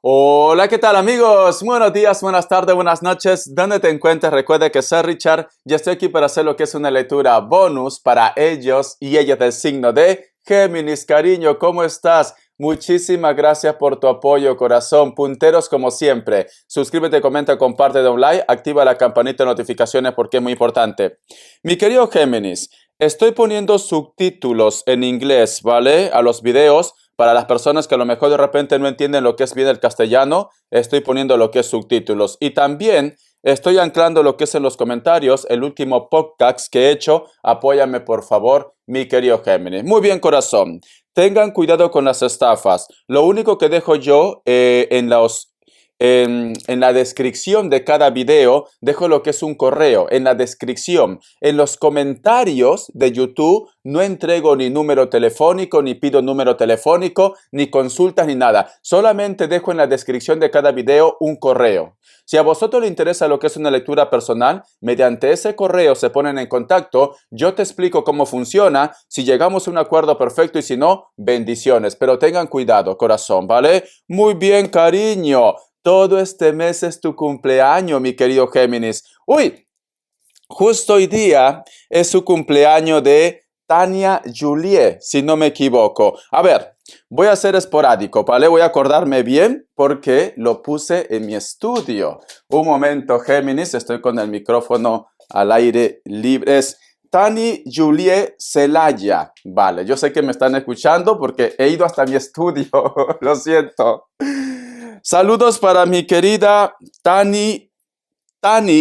Hola, ¿qué tal amigos? Buenos días, buenas tardes, buenas noches. ¿Dónde te encuentres? Recuerda que soy Richard y estoy aquí para hacer lo que es una lectura bonus para ellos y ellas del signo de Géminis. Cariño, ¿cómo estás? Muchísimas gracias por tu apoyo, corazón. Punteros como siempre. Suscríbete, comenta, comparte, da un like, activa la campanita de notificaciones porque es muy importante. Mi querido Géminis, estoy poniendo subtítulos en inglés, ¿vale? A los videos. Para las personas que a lo mejor de repente no entienden lo que es bien el castellano, estoy poniendo lo que es subtítulos. Y también estoy anclando lo que es en los comentarios el último podcast que he hecho. Apóyame, por favor, mi querido Géminis. Muy bien, corazón. Tengan cuidado con las estafas. Lo único que dejo yo en la descripción de cada video, dejo lo que es un correo. En la descripción, en los comentarios de YouTube, no entrego ni número telefónico, ni pido número telefónico, ni consultas, ni nada. Solamente dejo en la descripción de cada video un correo. Si a vosotros les interesa lo que es una lectura personal, mediante ese correo se ponen en contacto, yo te explico cómo funciona, si llegamos a un acuerdo perfecto y si no, bendiciones. Pero tengan cuidado, corazón, ¿vale? Muy bien, cariño. Todo este mes es tu cumpleaños, mi querido Géminis. Uy, justo hoy día es su cumpleaños de Tania Juliet, si no me equivoco. A ver, voy a ser esporádico, ¿vale? Voy a acordarme bien porque lo puse en mi estudio. Un momento, Géminis, estoy con el micrófono al aire libre. Es Tani Juliet Celaya. Vale, yo sé que me están escuchando porque he ido hasta mi estudio. Lo siento. Saludos para mi querida Tani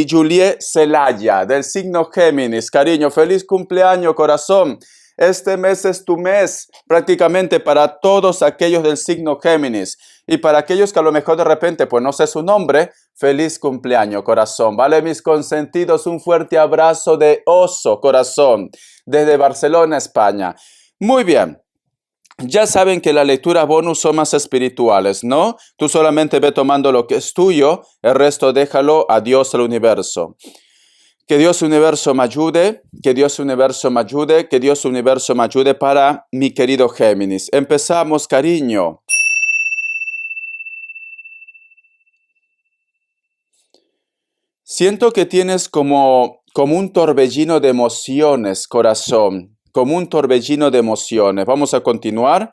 Juliet Celaya, del signo Géminis. Cariño, feliz cumpleaños, corazón. Este mes es tu mes, prácticamente para todos aquellos del signo Géminis. Y para aquellos que a lo mejor de repente, pues no sé su nombre, feliz cumpleaños, corazón. Vale, mis consentidos, un fuerte abrazo de oso, corazón, desde Barcelona, España. Muy bien. Ya saben que las lecturas bonus son más espirituales, ¿no? Tú solamente ve tomando lo que es tuyo, el resto déjalo a Dios, al universo. Que Dios universo me ayude, que Dios universo me ayude, que Dios universo me ayude para mi querido Géminis. Empezamos, cariño. Siento que tienes como un torbellino de emociones, corazón, como un torbellino de emociones. Vamos a continuar.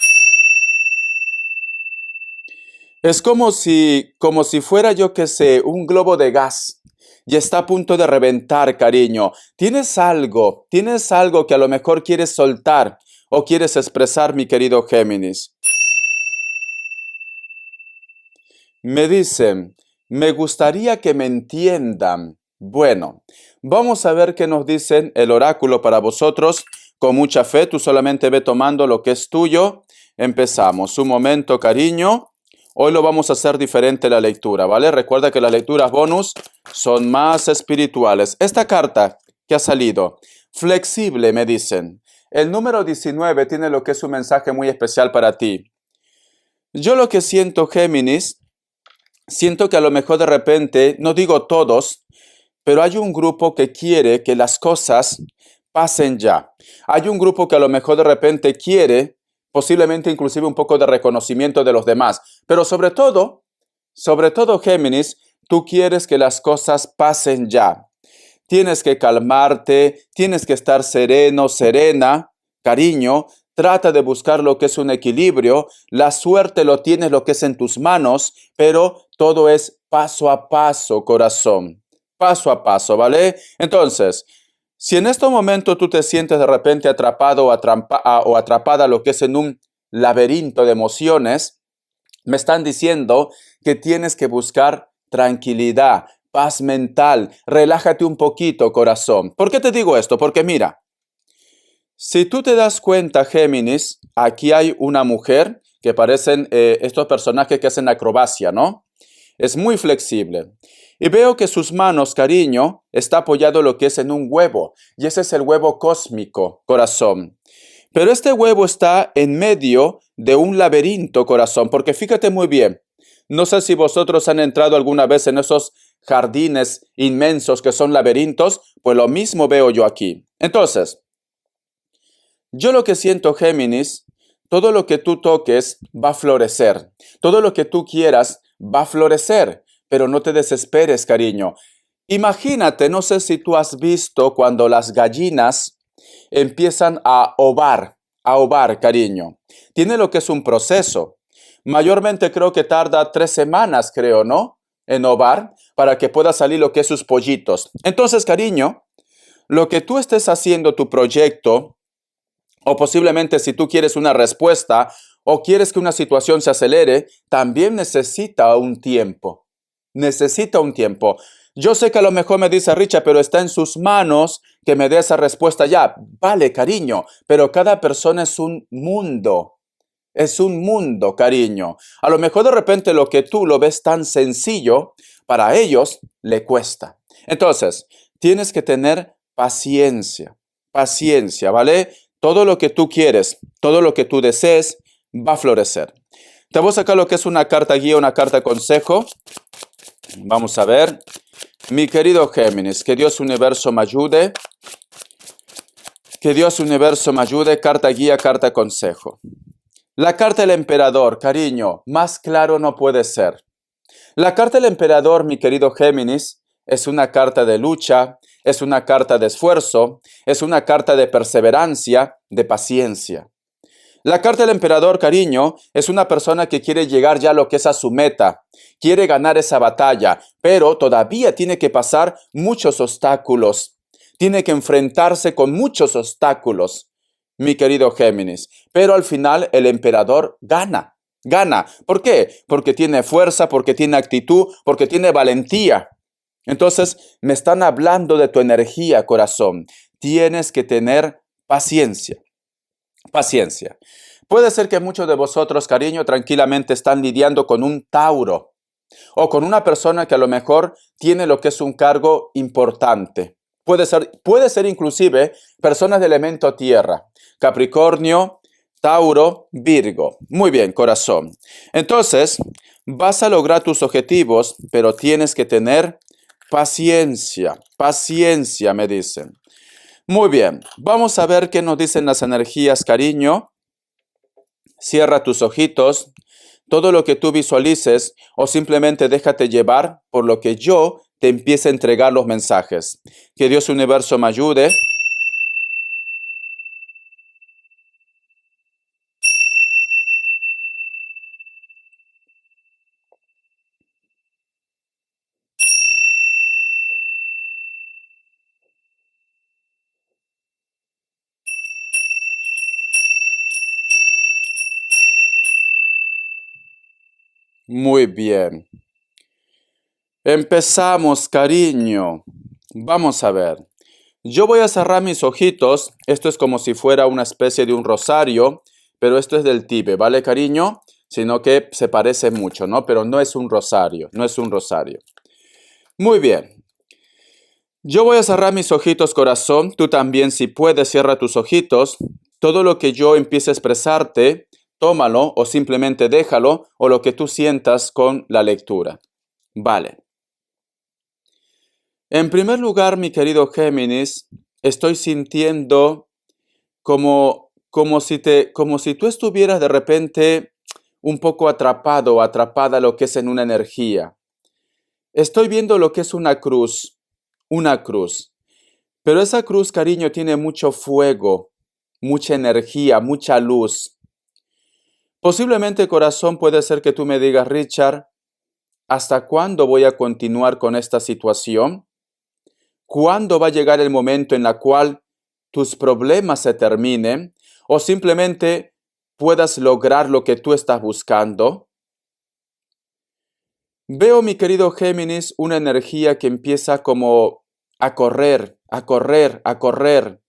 Es como si fuera, yo que sé, un globo de gas y está a punto de reventar, cariño. Tienes algo que a lo mejor quieres soltar o quieres expresar, mi querido Géminis. Me dicen, me gustaría que me entiendan. Bueno, vamos a ver qué nos dicen el oráculo para vosotros. Con mucha fe, tú solamente ve tomando lo que es tuyo. Empezamos. Un momento, cariño. Hoy lo vamos a hacer diferente la lectura, ¿vale? Recuerda que las lecturas bonus son más espirituales. Esta carta que ha salido, flexible, me dicen. El número 19 tiene lo que es un mensaje muy especial para ti. Yo lo que siento, Géminis, siento que a lo mejor de repente, no digo todos, pero hay un grupo que quiere que las cosas pasen ya. Hay un grupo que a lo mejor de repente quiere, posiblemente inclusive un poco de reconocimiento de los demás. Pero sobre todo Géminis, tú quieres que las cosas pasen ya. Tienes que calmarte, tienes que estar sereno, serena, cariño. Trata de buscar lo que es un equilibrio. La suerte lo tienes lo que es en tus manos, pero todo es paso a paso, corazón. Paso a paso, ¿vale? Entonces, si en este momento tú te sientes de repente atrapado o atrapada lo que es en un laberinto de emociones, me están diciendo que tienes que buscar tranquilidad, paz mental, relájate un poquito, corazón. ¿Por qué te digo esto? Porque mira, si tú te das cuenta, Géminis, aquí hay una mujer que parecen estos personajes que hacen acrobacia, ¿no? Es muy flexible. Y veo que sus manos, cariño, está apoyado lo que es en un huevo. Y ese es el huevo cósmico, corazón. Pero este huevo está en medio de un laberinto, corazón, porque fíjate muy bien. No sé si vosotros han entrado alguna vez en esos jardines inmensos que son laberintos, pues lo mismo veo yo aquí. Entonces, yo lo que siento, Géminis, todo lo que tú toques va a florecer. Todo lo que tú quieras va a florecer, pero no te desesperes, cariño. Imagínate, no sé si tú has visto cuando las gallinas empiezan a ovar, cariño. Tiene lo que es un proceso. Mayormente creo que tarda 3 semanas, creo, ¿no? En ovar para que pueda salir lo que es sus pollitos. Entonces, cariño, lo que tú estés haciendo, tu proyecto, o posiblemente si tú quieres una respuesta o quieres que una situación se acelere, también necesita un tiempo. Necesita un tiempo. Yo sé que a lo mejor me dice Richard, pero está en sus manos que me dé esa respuesta ya. Vale, cariño, pero cada persona es un mundo. Es un mundo, cariño. A lo mejor de repente lo que tú lo ves tan sencillo, para ellos le cuesta. Entonces, tienes que tener paciencia, paciencia, ¿vale? Todo lo que tú quieres, todo lo que tú desees, va a florecer. Te voy a sacar lo que es una carta guía, una carta consejo. Vamos a ver. Mi querido Géminis, que Dios Universo me ayude. Que Dios Universo me ayude. Carta guía, carta consejo. La carta del emperador, cariño, más claro no puede ser. La carta del emperador, mi querido Géminis, es una carta de lucha, es una carta de esfuerzo, es una carta de perseverancia, de paciencia. La carta del emperador, cariño, es una persona que quiere llegar ya a lo que es a su meta, quiere ganar esa batalla, pero todavía tiene que pasar muchos obstáculos, tiene que enfrentarse con muchos obstáculos, mi querido Géminis. Pero al final el emperador gana, gana. ¿Por qué? Porque tiene fuerza, porque tiene actitud, porque tiene valentía. Entonces, me están hablando de tu energía, corazón. Tienes que tener paciencia. Paciencia. Puede ser que muchos de vosotros, cariño, tranquilamente están lidiando con un Tauro o con una persona que a lo mejor tiene lo que es un cargo importante. Puede ser inclusive personas de elemento tierra. Capricornio, Tauro, Virgo. Muy bien, corazón. Entonces, vas a lograr tus objetivos, pero tienes que tener paciencia. Paciencia, me dicen. Muy bien, vamos a ver qué nos dicen las energías, cariño. Cierra tus ojitos, todo lo que tú visualices o simplemente déjate llevar por lo que yo te empiece a entregar los mensajes. Que Dios Universo me ayude. Muy bien. Empezamos, cariño. Vamos a ver. Yo voy a cerrar mis ojitos. Esto es como si fuera una especie de un rosario, pero esto es del Tíbet, ¿vale, cariño? Sino que se parece mucho, ¿no? Pero no es un rosario, no es un rosario. Muy bien. Yo voy a cerrar mis ojitos, corazón. Tú también, si puedes, cierra tus ojitos. Todo lo que yo empiece a expresarte, tómalo o simplemente déjalo o lo que tú sientas con la lectura. Vale. En primer lugar, mi querido Géminis, estoy sintiendo como si tú estuvieras de repente un poco atrapado o atrapada lo que es en una energía. Estoy viendo lo que es una cruz, una cruz. Pero esa cruz, cariño, tiene mucho fuego, mucha energía, mucha luz. Posiblemente, corazón, puede ser que tú me digas, Richard, ¿hasta cuándo voy a continuar con esta situación? ¿Cuándo va a llegar el momento en el cual tus problemas se terminen o simplemente puedas lograr lo que tú estás buscando? Veo, mi querido Géminis, una energía que empieza como a correr, a correr, a correr.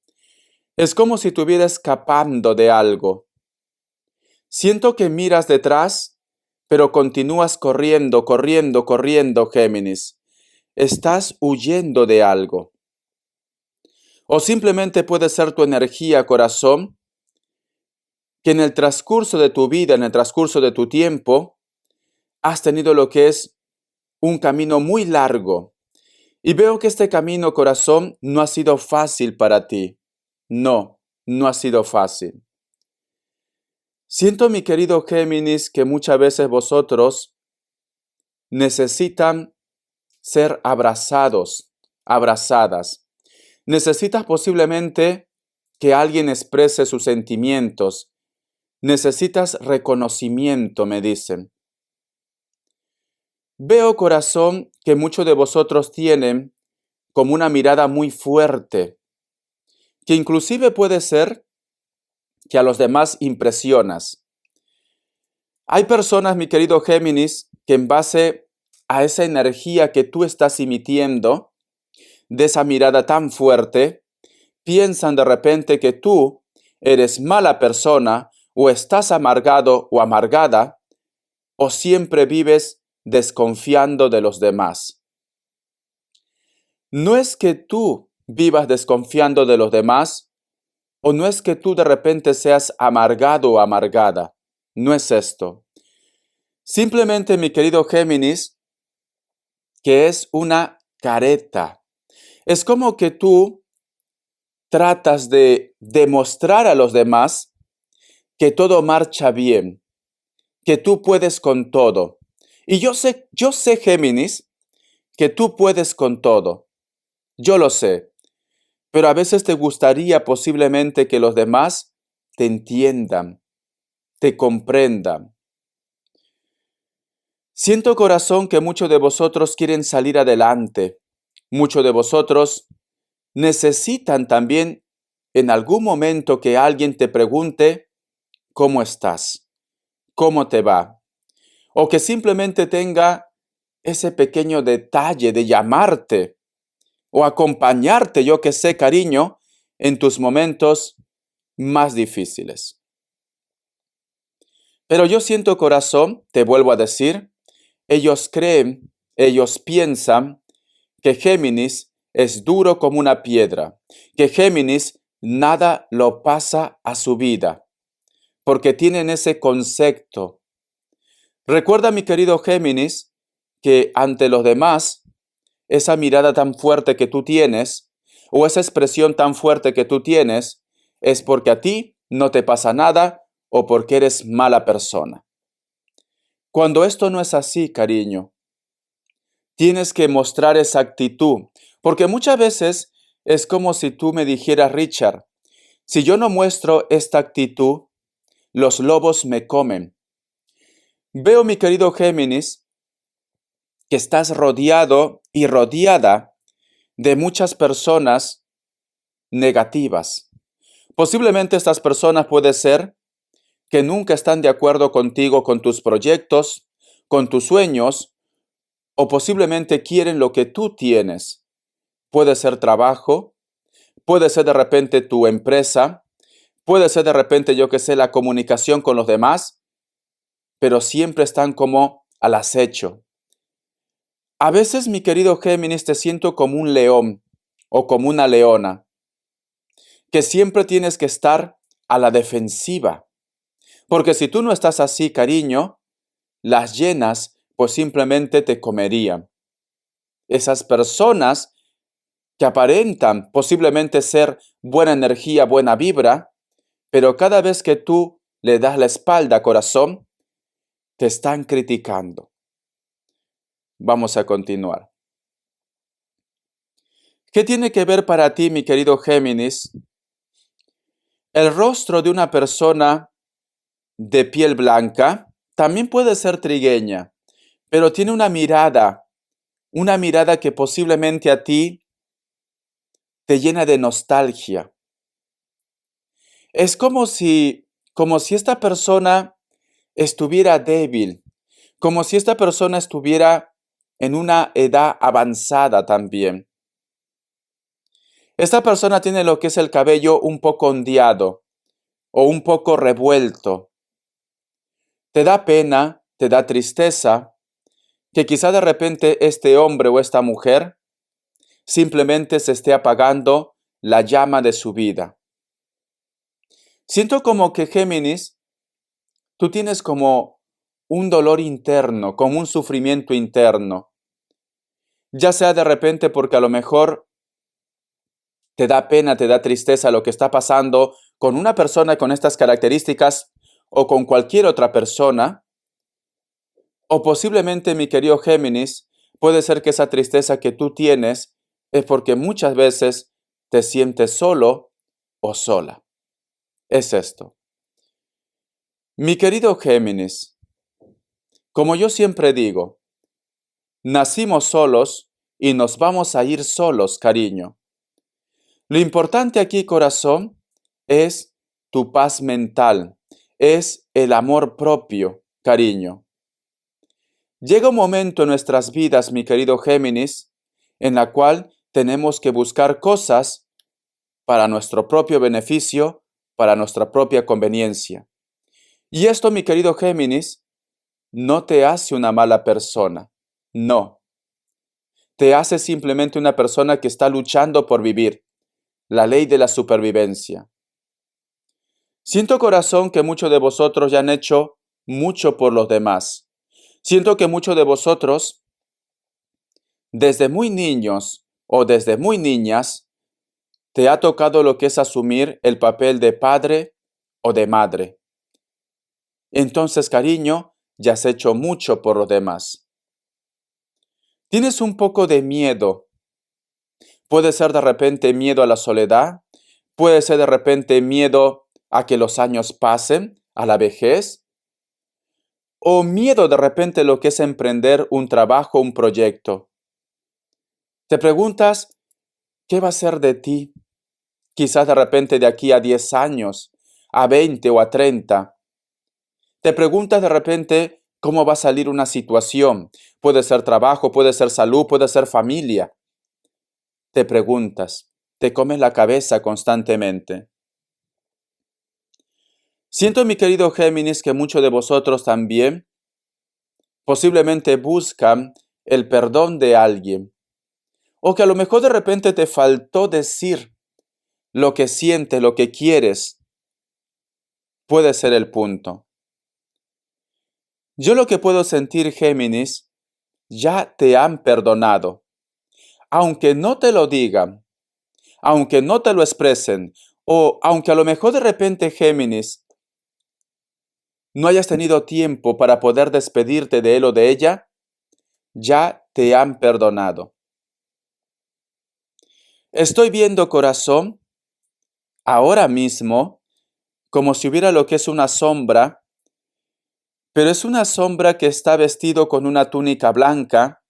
Es como si estuviera escapando de algo. Siento que miras detrás, pero continúas corriendo, corriendo, corriendo, Géminis. Estás huyendo de algo. O simplemente puede ser tu energía, corazón, que en el transcurso de tu vida, en el transcurso de tu tiempo, has tenido lo que es un camino muy largo. Y veo que este camino, corazón, no ha sido fácil para ti. No, no ha sido fácil. Siento, mi querido Géminis, que muchas veces vosotros necesitan ser abrazados, abrazadas. Necesitas posiblemente que alguien exprese sus sentimientos. Necesitas reconocimiento, me dicen. Veo, corazón, que muchos de vosotros tienen como una mirada muy fuerte, que inclusive puede ser que a los demás impresionas. Hay personas, mi querido Géminis, que en base a esa energía que tú estás emitiendo, de esa mirada tan fuerte, piensan de repente que tú eres mala persona o estás amargado o amargada o siempre vives desconfiando de los demás. No es que tú vivas desconfiando de los demás o no es que tú de repente seas amargado o amargada. No es esto. Simplemente, mi querido Géminis, que es una careta. Es como que tú tratas de demostrar a los demás que todo marcha bien, que tú puedes con todo. Y yo sé, Géminis, que tú puedes con todo. Yo lo sé. Pero a veces te gustaría posiblemente que los demás te entiendan, te comprendan. Siento, corazón, que muchos de vosotros quieren salir adelante. Muchos de vosotros necesitan también en algún momento que alguien te pregunte cómo estás, cómo te va, o que simplemente tenga ese pequeño detalle de llamarte o acompañarte, yo que sé, cariño, en tus momentos más difíciles. Pero yo siento, corazón, te vuelvo a decir, ellos creen, ellos piensan que Géminis es duro como una piedra, que Géminis nada lo pasa a su vida, porque tienen ese concepto. Recuerda, mi querido Géminis, que ante los demás, esa mirada tan fuerte que tú tienes, o esa expresión tan fuerte que tú tienes, es porque a ti no te pasa nada o porque eres mala persona. Cuando esto no es así, cariño, tienes que mostrar esa actitud, porque muchas veces es como si tú me dijeras, Richard, si yo no muestro esta actitud, los lobos me comen. Veo, mi querido Géminis, que estás rodeado y rodeada de muchas personas negativas. Posiblemente estas personas puede ser que nunca están de acuerdo contigo, con tus proyectos, con tus sueños, o posiblemente quieren lo que tú tienes. Puede ser trabajo, puede ser de repente tu empresa, puede ser de repente, yo que sé, la comunicación con los demás, pero siempre están como al acecho. A veces, mi querido Géminis, te siento como un león o como una leona, que siempre tienes que estar a la defensiva. Porque si tú no estás así, cariño, las hienas pues simplemente te comerían. Esas personas que aparentan posiblemente ser buena energía, buena vibra, pero cada vez que tú le das la espalda, corazón, te están criticando. Vamos a continuar. ¿Qué tiene que ver para ti, mi querido Géminis? El rostro de una persona de piel blanca también puede ser trigueña, pero tiene una mirada que posiblemente a ti te llena de nostalgia. Es como si esta persona estuviera débil, como si esta persona estuviera en una edad avanzada también. Esta persona tiene lo que es el cabello un poco ondeado o un poco revuelto. Te da pena, te da tristeza que quizá de repente este hombre o esta mujer simplemente se esté apagando la llama de su vida. Siento como que Géminis, tú tienes como un dolor interno, como un sufrimiento interno. Ya sea de repente porque a lo mejor te da pena, te da tristeza lo que está pasando con una persona con estas características o con cualquier otra persona, O posiblemente, mi querido Géminis, puede ser que esa tristeza que tú tienes es porque muchas veces te sientes solo o sola. Es esto. Mi querido Géminis, como yo siempre digo, nacimos solos y nos vamos a ir solos, cariño. Lo importante aquí, corazón, es tu paz mental, es el amor propio, cariño. Llega un momento en nuestras vidas, mi querido Géminis, en la cual tenemos que buscar cosas para nuestro propio beneficio, para nuestra propia conveniencia. Y esto, mi querido Géminis, no te hace una mala persona. No. Te hace simplemente una persona que está luchando por vivir. La ley de la supervivencia. Siento, corazón, que muchos de vosotros ya han hecho mucho por los demás. Siento que muchos de vosotros, desde muy niños o desde muy niñas, te ha tocado lo que es asumir el papel de padre o de madre. Entonces, cariño, ya has hecho mucho por los demás. Tienes un poco de miedo. Puede ser de repente miedo a la soledad, puede ser de repente miedo a que los años pasen, a la vejez, o miedo de repente lo que es emprender un trabajo, un proyecto. Te preguntas, ¿qué va a ser de ti? Quizás de repente de aquí a 10 años, a 20 o a 30. Te preguntas de repente cómo va a salir una situación. Puede ser trabajo, puede ser salud, puede ser familia. Te preguntas, te comes la cabeza constantemente. Siento, mi querido Géminis, que muchos de vosotros también posiblemente buscan el perdón de alguien. O que a lo mejor de repente te faltó decir lo que sientes, lo que quieres. Puede ser el punto. Yo lo que puedo sentir, Géminis, ya te han perdonado. Aunque no te lo digan, aunque no te lo expresen, o aunque a lo mejor de repente, Géminis, no hayas tenido tiempo para poder despedirte de él o de ella, ya te han perdonado. Estoy viendo, corazón, ahora mismo, como si hubiera lo que es una sombra, pero es una sombra que está vestido con una túnica blanca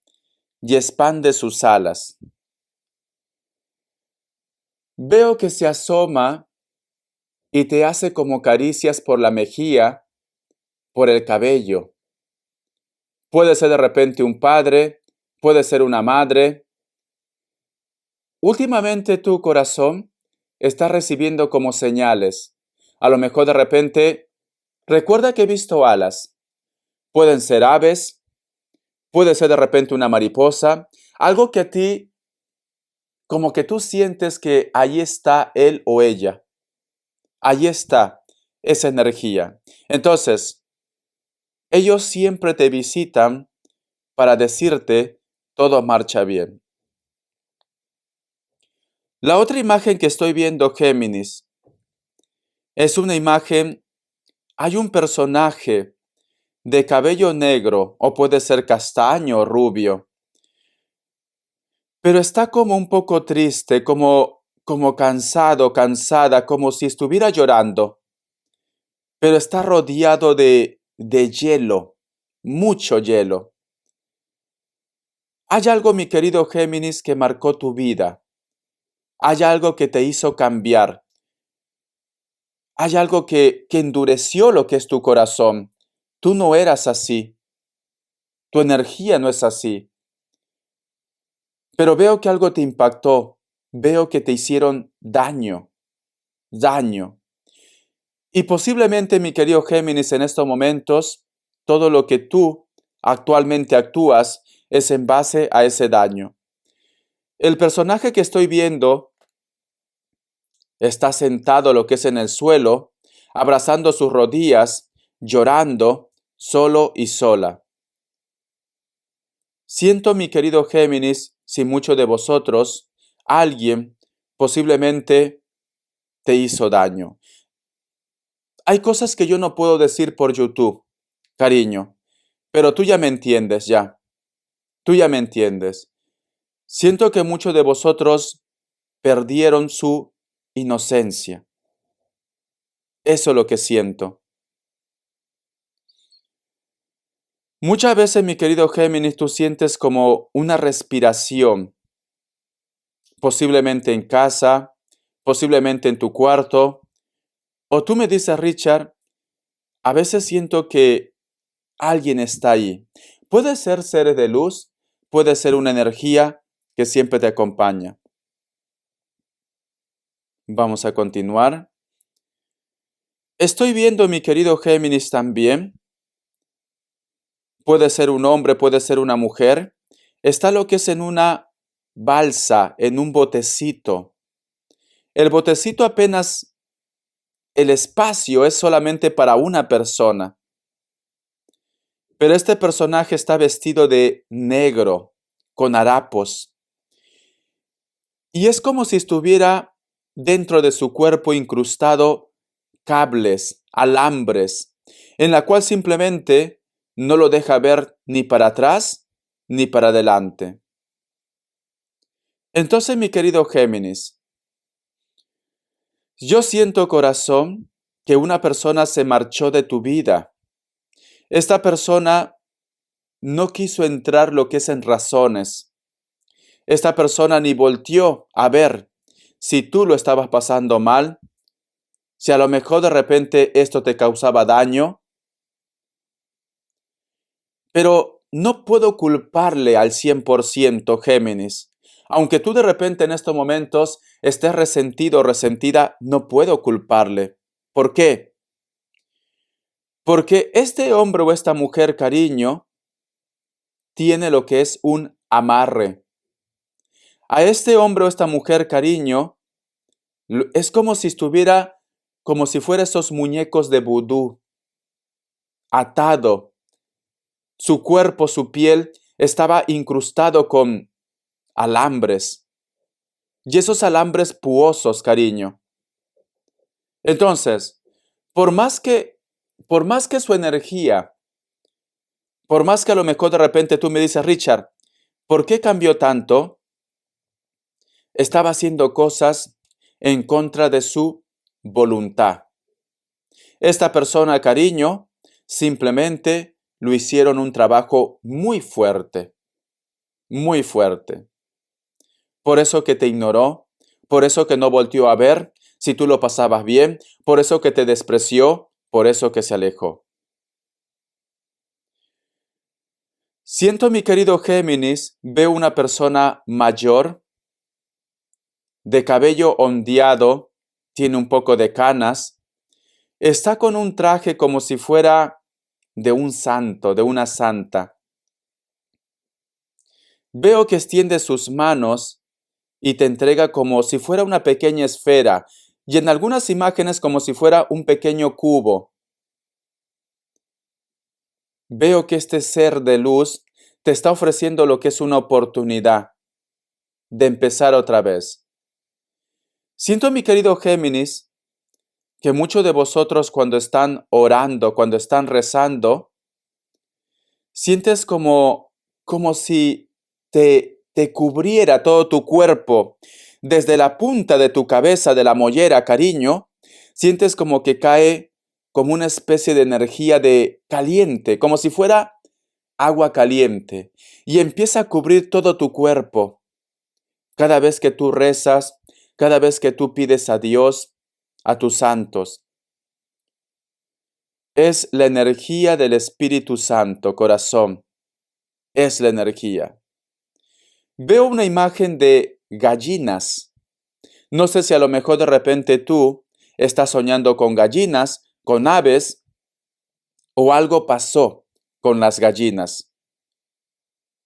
y expande sus alas. Veo que se asoma y te hace como caricias por la mejilla, por el cabello. Puede ser de repente un padre, puede ser una madre. Últimamente tu corazón está recibiendo como señales. A lo mejor de repente, recuerda que he visto alas. Pueden ser aves, puede ser de repente una mariposa, algo que a ti, como que tú sientes que ahí está él o ella. Ahí está esa energía. Entonces, ellos siempre te visitan para decirte todo marcha bien. La otra imagen que estoy viendo, Géminis, es una imagen, hay un personaje de cabello negro o puede ser castaño o rubio, pero está como un poco triste, como cansado, cansada, como si estuviera llorando, pero está rodeado de hielo, mucho hielo. Hay algo, mi querido Géminis, que marcó tu vida. Hay algo que te hizo cambiar. Hay algo que endureció lo que es tu corazón. Tú no eras así. Tu energía no es así. Pero veo que algo te impactó. Veo que te hicieron daño. Daño. Y posiblemente, mi querido Géminis, en estos momentos, todo lo que tú actualmente actúas es en base a ese daño. El personaje que estoy viendo está sentado lo que es en el suelo, abrazando sus rodillas, llorando, solo y sola. Siento, mi querido Géminis, si muchos de vosotros, alguien posiblemente te hizo daño. Hay cosas que yo no puedo decir por YouTube, cariño, Pero tú ya me entiendes, ya. Tú ya me entiendes. Siento que muchos de vosotros perdieron su inocencia. Eso es lo que siento. Muchas veces, mi querido Géminis, tú sientes como una respiración, posiblemente en casa, posiblemente en tu cuarto. O tú me dices, Richard, a veces siento que alguien está ahí. Puede ser seres de luz, puede ser una energía que siempre te acompaña. Vamos a continuar. Estoy viendo, mi querido Géminis, también. Puede ser un hombre, puede ser una mujer. Está lo que es en una balsa, en un botecito. El botecito apenas, el espacio es solamente para una persona. Pero este personaje está vestido de negro, con harapos. Y es como si estuviera dentro de su cuerpo incrustado cables, alambres, en la cual simplemente no lo deja ver ni para atrás ni para adelante. Entonces, mi querido Géminis, yo siento, corazón, que una persona se marchó de tu vida. Esta persona no quiso entrar lo que es en razones. Esta persona ni volteó a ver si tú lo estabas pasando mal, si a lo mejor de repente esto te causaba daño. Pero no puedo culparle al 100%, Géminis. Aunque tú de repente en estos momentos estés resentido o resentida, no puedo culparle. ¿Por qué? Porque este hombre o esta mujer, cariño, tiene lo que es un amarre. A este hombre o esta mujer, cariño, es como si estuviera, como si fuera esos muñecos de vudú, atado. Su cuerpo, su piel, estaba incrustado con alambres. Y esos alambres puosos, cariño. Entonces, por más que, por más que su energía, por más que a lo mejor de repente tú me dices, Richard, ¿por qué cambió tanto? Estaba haciendo cosas en contra de su voluntad. Esta persona, cariño, simplemente lo hicieron un trabajo muy fuerte, muy fuerte. Por eso que te ignoró, por eso que no volteó a ver si tú lo pasabas bien, por eso que te despreció, por eso que se alejó. Siento, mi querido Géminis, veo una persona mayor, de cabello ondeado, tiene un poco de canas, está con un traje como si fuera de un santo, de una santa. Veo que extiende sus manos y te entrega como si fuera una pequeña esfera, y en algunas imágenes como si fuera un pequeño cubo. Veo que este ser de luz te está ofreciendo lo que es una oportunidad de empezar otra vez. Siento, mi querido Géminis, que muchos de vosotros cuando están orando, cuando están rezando, sientes como si te cubriera todo tu cuerpo, desde la punta de tu cabeza, de la mollera, cariño, sientes como que cae como una especie de energía de caliente, como si fuera agua caliente, y empieza a cubrir todo tu cuerpo. Cada vez que tú rezas, cada vez que tú pides a Dios, a tus santos. Es la energía del Espíritu Santo, corazón. Es la energía. Veo una imagen de gallinas. No sé si a lo mejor de repente tú estás soñando con gallinas, con aves, o algo pasó con las gallinas.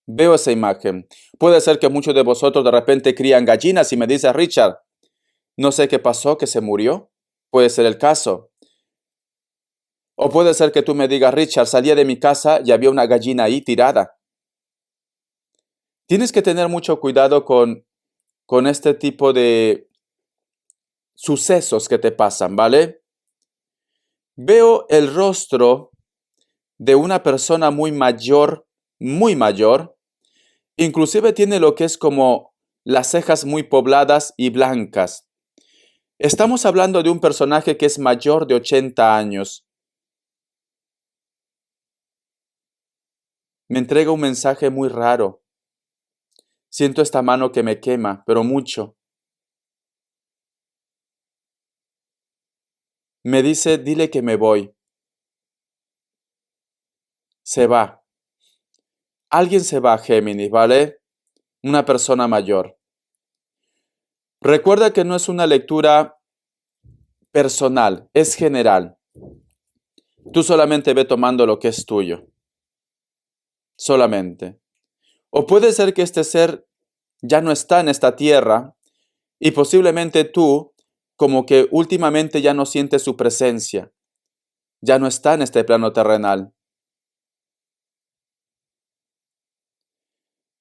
Veo esa imagen. Puede ser que muchos de vosotros de repente crían gallinas y me dice, Richard, no sé qué pasó, que se murió. Puede ser el caso. O puede ser que tú me digas, Richard, salía de mi casa y había una gallina ahí tirada. Tienes que tener mucho cuidado con este tipo de sucesos que te pasan, ¿vale? Veo el rostro de una persona muy mayor, inclusive tiene lo que es como las cejas muy pobladas y blancas. Estamos hablando de un personaje que es mayor de 80 años. Me entrega un mensaje muy raro. Siento esta mano que me quema, pero mucho. Me dice, dile que me voy. Se va. Alguien se va, Géminis, ¿vale? Una persona mayor. Recuerda que no es una lectura personal, es general. Tú solamente ve tomando lo que es tuyo. Solamente. O puede ser que este ser ya no está en esta tierra y posiblemente tú, como que últimamente ya no sientes su presencia. Ya no está en este plano terrenal.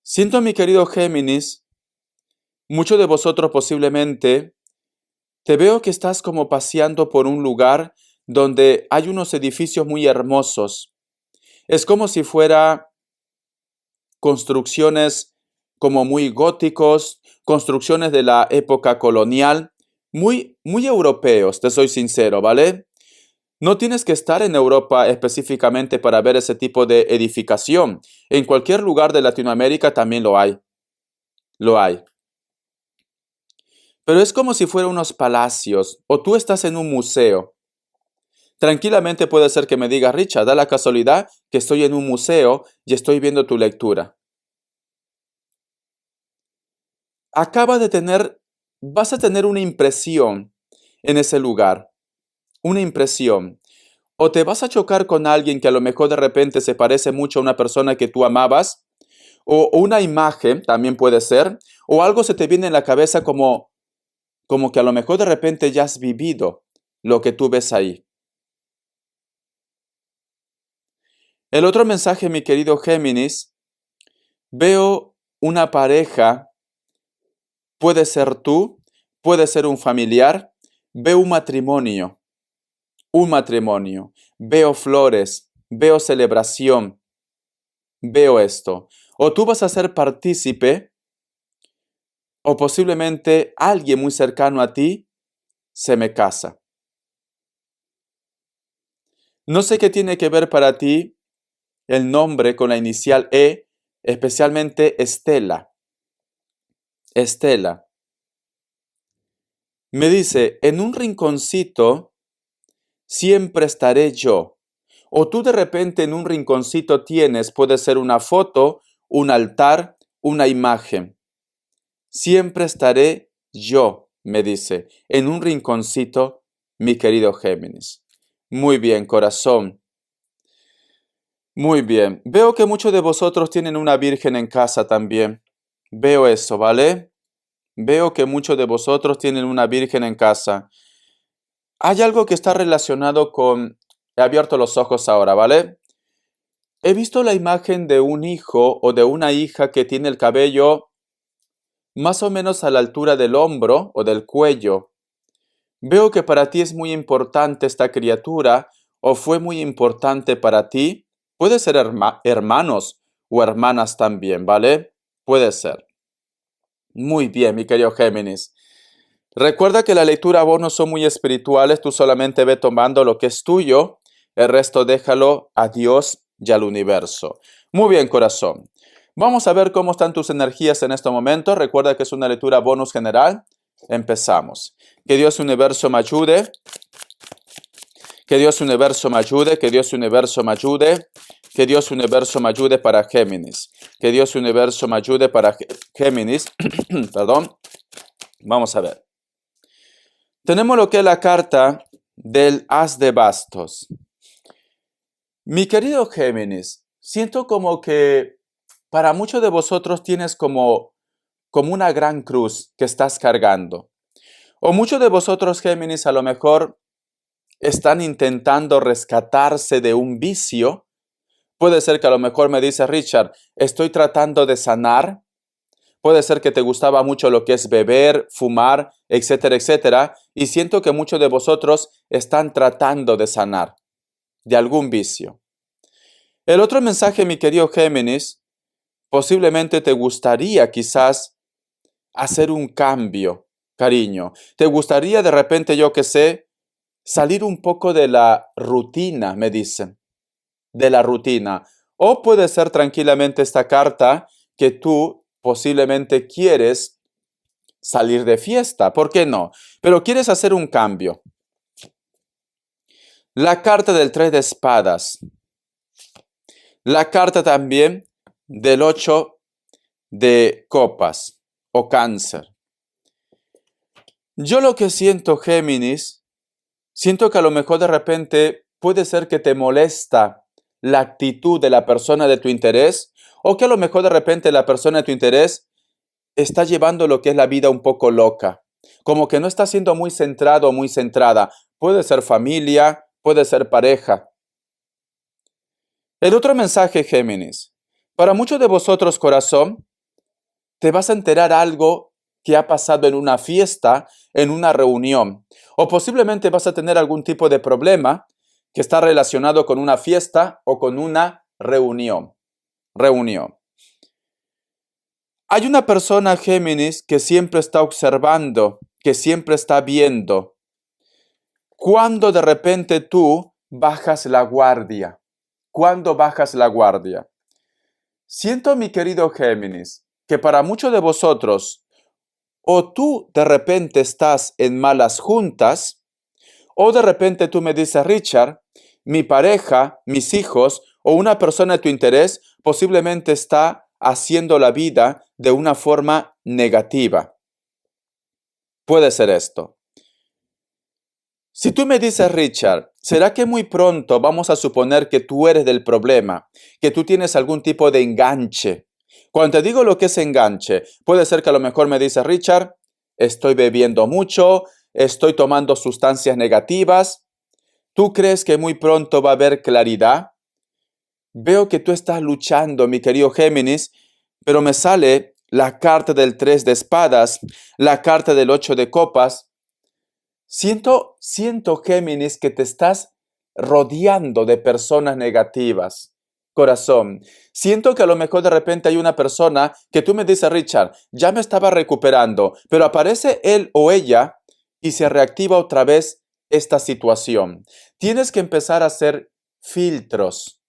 Siento, mi querido Géminis, muchos de vosotros posiblemente te veo que estás como paseando por un lugar donde hay unos edificios muy hermosos. Es como si fuera construcciones como muy góticos, construcciones de la época colonial, muy europeos, te soy sincero, ¿vale? No tienes que estar en Europa específicamente para ver ese tipo de edificación. En cualquier lugar de Latinoamérica también lo hay. Lo hay. Pero es como si fueran unos palacios o tú estás en un museo. Tranquilamente puede ser que me digas, Richard, da la casualidad que estoy en un museo y estoy viendo tu lectura. Vas a tener una impresión en ese lugar, una impresión. O te vas a chocar con alguien que a lo mejor de repente se parece mucho a una persona que tú amabas, o una imagen también puede ser, o algo se te viene en la cabeza como que a lo mejor de repente ya has vivido lo que tú ves ahí. El otro mensaje, mi querido Géminis, veo una pareja, puede ser tú, puede ser un familiar, veo un matrimonio, veo flores, veo celebración, veo esto. O tú vas a ser partícipe, o posiblemente alguien muy cercano a ti se me casa. No sé qué tiene que ver para ti el nombre con la inicial E, especialmente Estela. Estela. Me dice, en un rinconcito siempre estaré yo. O tú de repente en un rinconcito tienes, puede ser una foto, un altar, una imagen. Siempre estaré yo, me dice, en un rinconcito, mi querido Géminis. Muy bien, corazón. Muy bien. Veo que muchos de vosotros tienen una virgen en casa también. Veo eso, ¿vale? Veo que muchos de vosotros tienen una virgen en casa. Hay algo que está relacionado con... He abierto los ojos ahora, ¿vale? He visto la imagen de un hijo o de una hija que tiene el cabello más o menos a la altura del hombro o del cuello. Veo que para ti es muy importante esta criatura o fue muy importante para ti. Puede ser hermanos o hermanas también, ¿vale? Puede ser. Muy bien, mi querido Géminis. Recuerda que la lectura vos no son muy espirituales, tú solamente ve tomando lo que es tuyo, el resto déjalo a Dios y al universo. Muy bien, corazón. Vamos a ver cómo están tus energías en este momento. Recuerda que es una lectura bonus general. Empezamos. Que Dios universo me ayude. Que Dios universo me ayude. Que Dios universo me ayude. Que Dios universo me ayude para Géminis. Que Dios universo me ayude para Géminis. Perdón. Vamos a ver. Tenemos lo que es la carta del As de Bastos. Mi querido Géminis, siento como que para muchos de vosotros tienes como una gran cruz que estás cargando. O muchos de vosotros, Géminis, a lo mejor están intentando rescatarse de un vicio. Puede ser que a lo mejor me dice Richard, estoy tratando de sanar. Puede ser que te gustaba mucho lo que es beber, fumar, etcétera, etcétera. Y siento que muchos de vosotros están tratando de sanar de algún vicio. El otro mensaje, mi querido Géminis, posiblemente te gustaría quizás hacer un cambio, cariño. Te gustaría de repente, yo que sé, salir un poco de la rutina, me dicen, de la rutina. O puede ser tranquilamente esta carta que tú posiblemente quieres salir de fiesta, ¿por qué no? Pero quieres hacer un cambio. La carta del 3 de espadas. La carta también del 8 de copas o cáncer. Yo lo que siento, Géminis, siento que a lo mejor de repente puede ser que te molesta la actitud de la persona de tu interés o que a lo mejor de repente la persona de tu interés está llevando lo que es la vida un poco loca, como que no está siendo muy centrado o muy centrada. Puede ser familia, puede ser pareja. El otro mensaje, Géminis. Para muchos de vosotros, corazón, te vas a enterar algo que ha pasado en una fiesta, en una reunión, o posiblemente vas a tener algún tipo de problema que está relacionado con una fiesta o con una reunión. Hay una persona, Géminis, que siempre está observando, que siempre está viendo. Cuando de repente tú bajas la guardia. Cuando bajas la guardia. Siento, mi querido Géminis, que para muchos de vosotros, o tú de repente estás en malas juntas, o de repente tú me dices, Richard, mi pareja, mis hijos o una persona de tu interés posiblemente está haciendo la vida de una forma negativa. Puede ser esto. Si tú me dices, Richard, ¿será que muy pronto vamos a suponer que tú eres del problema, que tú tienes algún tipo de enganche? Cuando te digo lo que es enganche, puede ser que a lo mejor me dices, Richard, estoy bebiendo mucho, estoy tomando sustancias negativas. ¿Tú crees que muy pronto va a haber claridad? Veo que tú estás luchando, mi querido Géminis, pero me sale la carta del 3 de espadas, la carta del 8 de copas. Siento, Géminis, que te estás rodeando de personas negativas. Corazón, siento que a lo mejor de repente hay una persona que tú me dices, Richard, ya me estaba recuperando, pero aparece él o ella y se reactiva otra vez esta situación. Tienes que empezar a hacer filtros,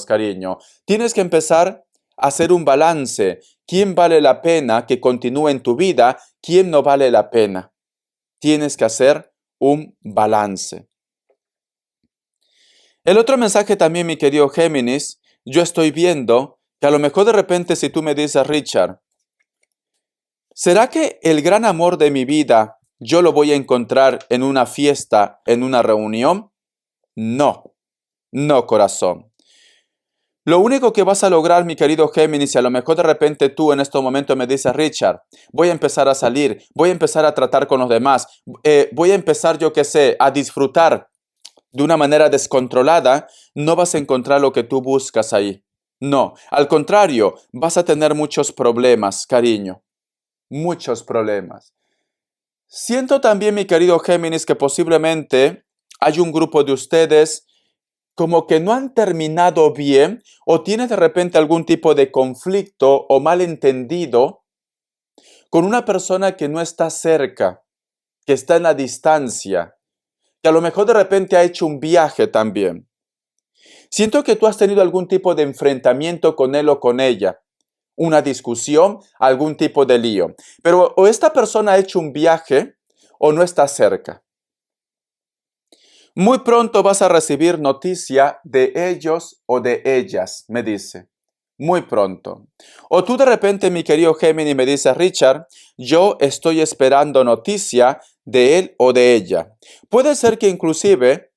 cariño. Tienes que empezar a hacer un balance. ¿Quién vale la pena que continúe en tu vida? ¿Quién no vale la pena? Tienes que hacer un balance. El otro mensaje también, mi querido Géminis, yo estoy viendo que a lo mejor de repente si tú me dices, Richard, ¿será que el gran amor de mi vida yo lo voy a encontrar en una fiesta, en una reunión? No, no, corazón. Lo único que vas a lograr, mi querido Géminis, y a lo mejor de repente tú en estos momentos me dices, Richard, voy a empezar a salir, voy a empezar a tratar con los demás, voy a empezar, yo qué sé, a disfrutar de una manera descontrolada, no vas a encontrar lo que tú buscas ahí. No, al contrario, vas a tener muchos problemas, cariño, muchos problemas. Siento también, mi querido Géminis, que posiblemente hay un grupo de ustedes como que no han terminado bien o tienes de repente algún tipo de conflicto o malentendido con una persona que no está cerca, que está en la distancia, que a lo mejor de repente ha hecho un viaje también. Siento que tú has tenido algún tipo de enfrentamiento con él o con ella, una discusión, algún tipo de lío. Pero o esta persona ha hecho un viaje o no está cerca. Muy pronto vas a recibir noticia de ellos o de ellas, me dice. Muy pronto. O tú de repente, mi querido Géminis, me dices, Richard, yo estoy esperando noticia de él o de ella. Puede ser que inclusive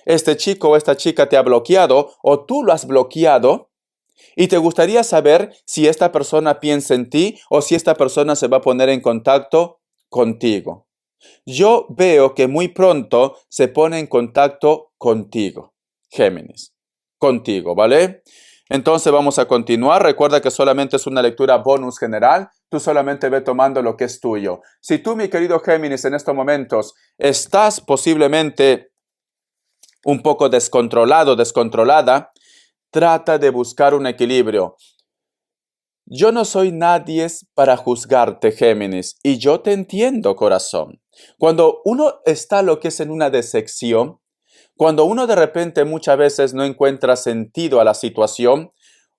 este chico o esta chica te ha bloqueado o tú lo has bloqueado y te gustaría saber si esta persona piensa en ti o si esta persona se va a poner en contacto contigo. Yo veo que muy pronto se pone en contacto contigo, Géminis, contigo, ¿vale? Entonces vamos a continuar. Recuerda que solamente es una lectura bonus general. Tú solamente ve tomando lo que es tuyo. Si tú, mi querido Géminis, en estos momentos estás posiblemente un poco descontrolado, descontrolada, Trata de buscar un equilibrio. Yo no soy nadie para juzgarte, Géminis, y yo te entiendo, corazón. Cuando uno está lo que es en una decepción, cuando uno de repente muchas veces no encuentra sentido a la situación,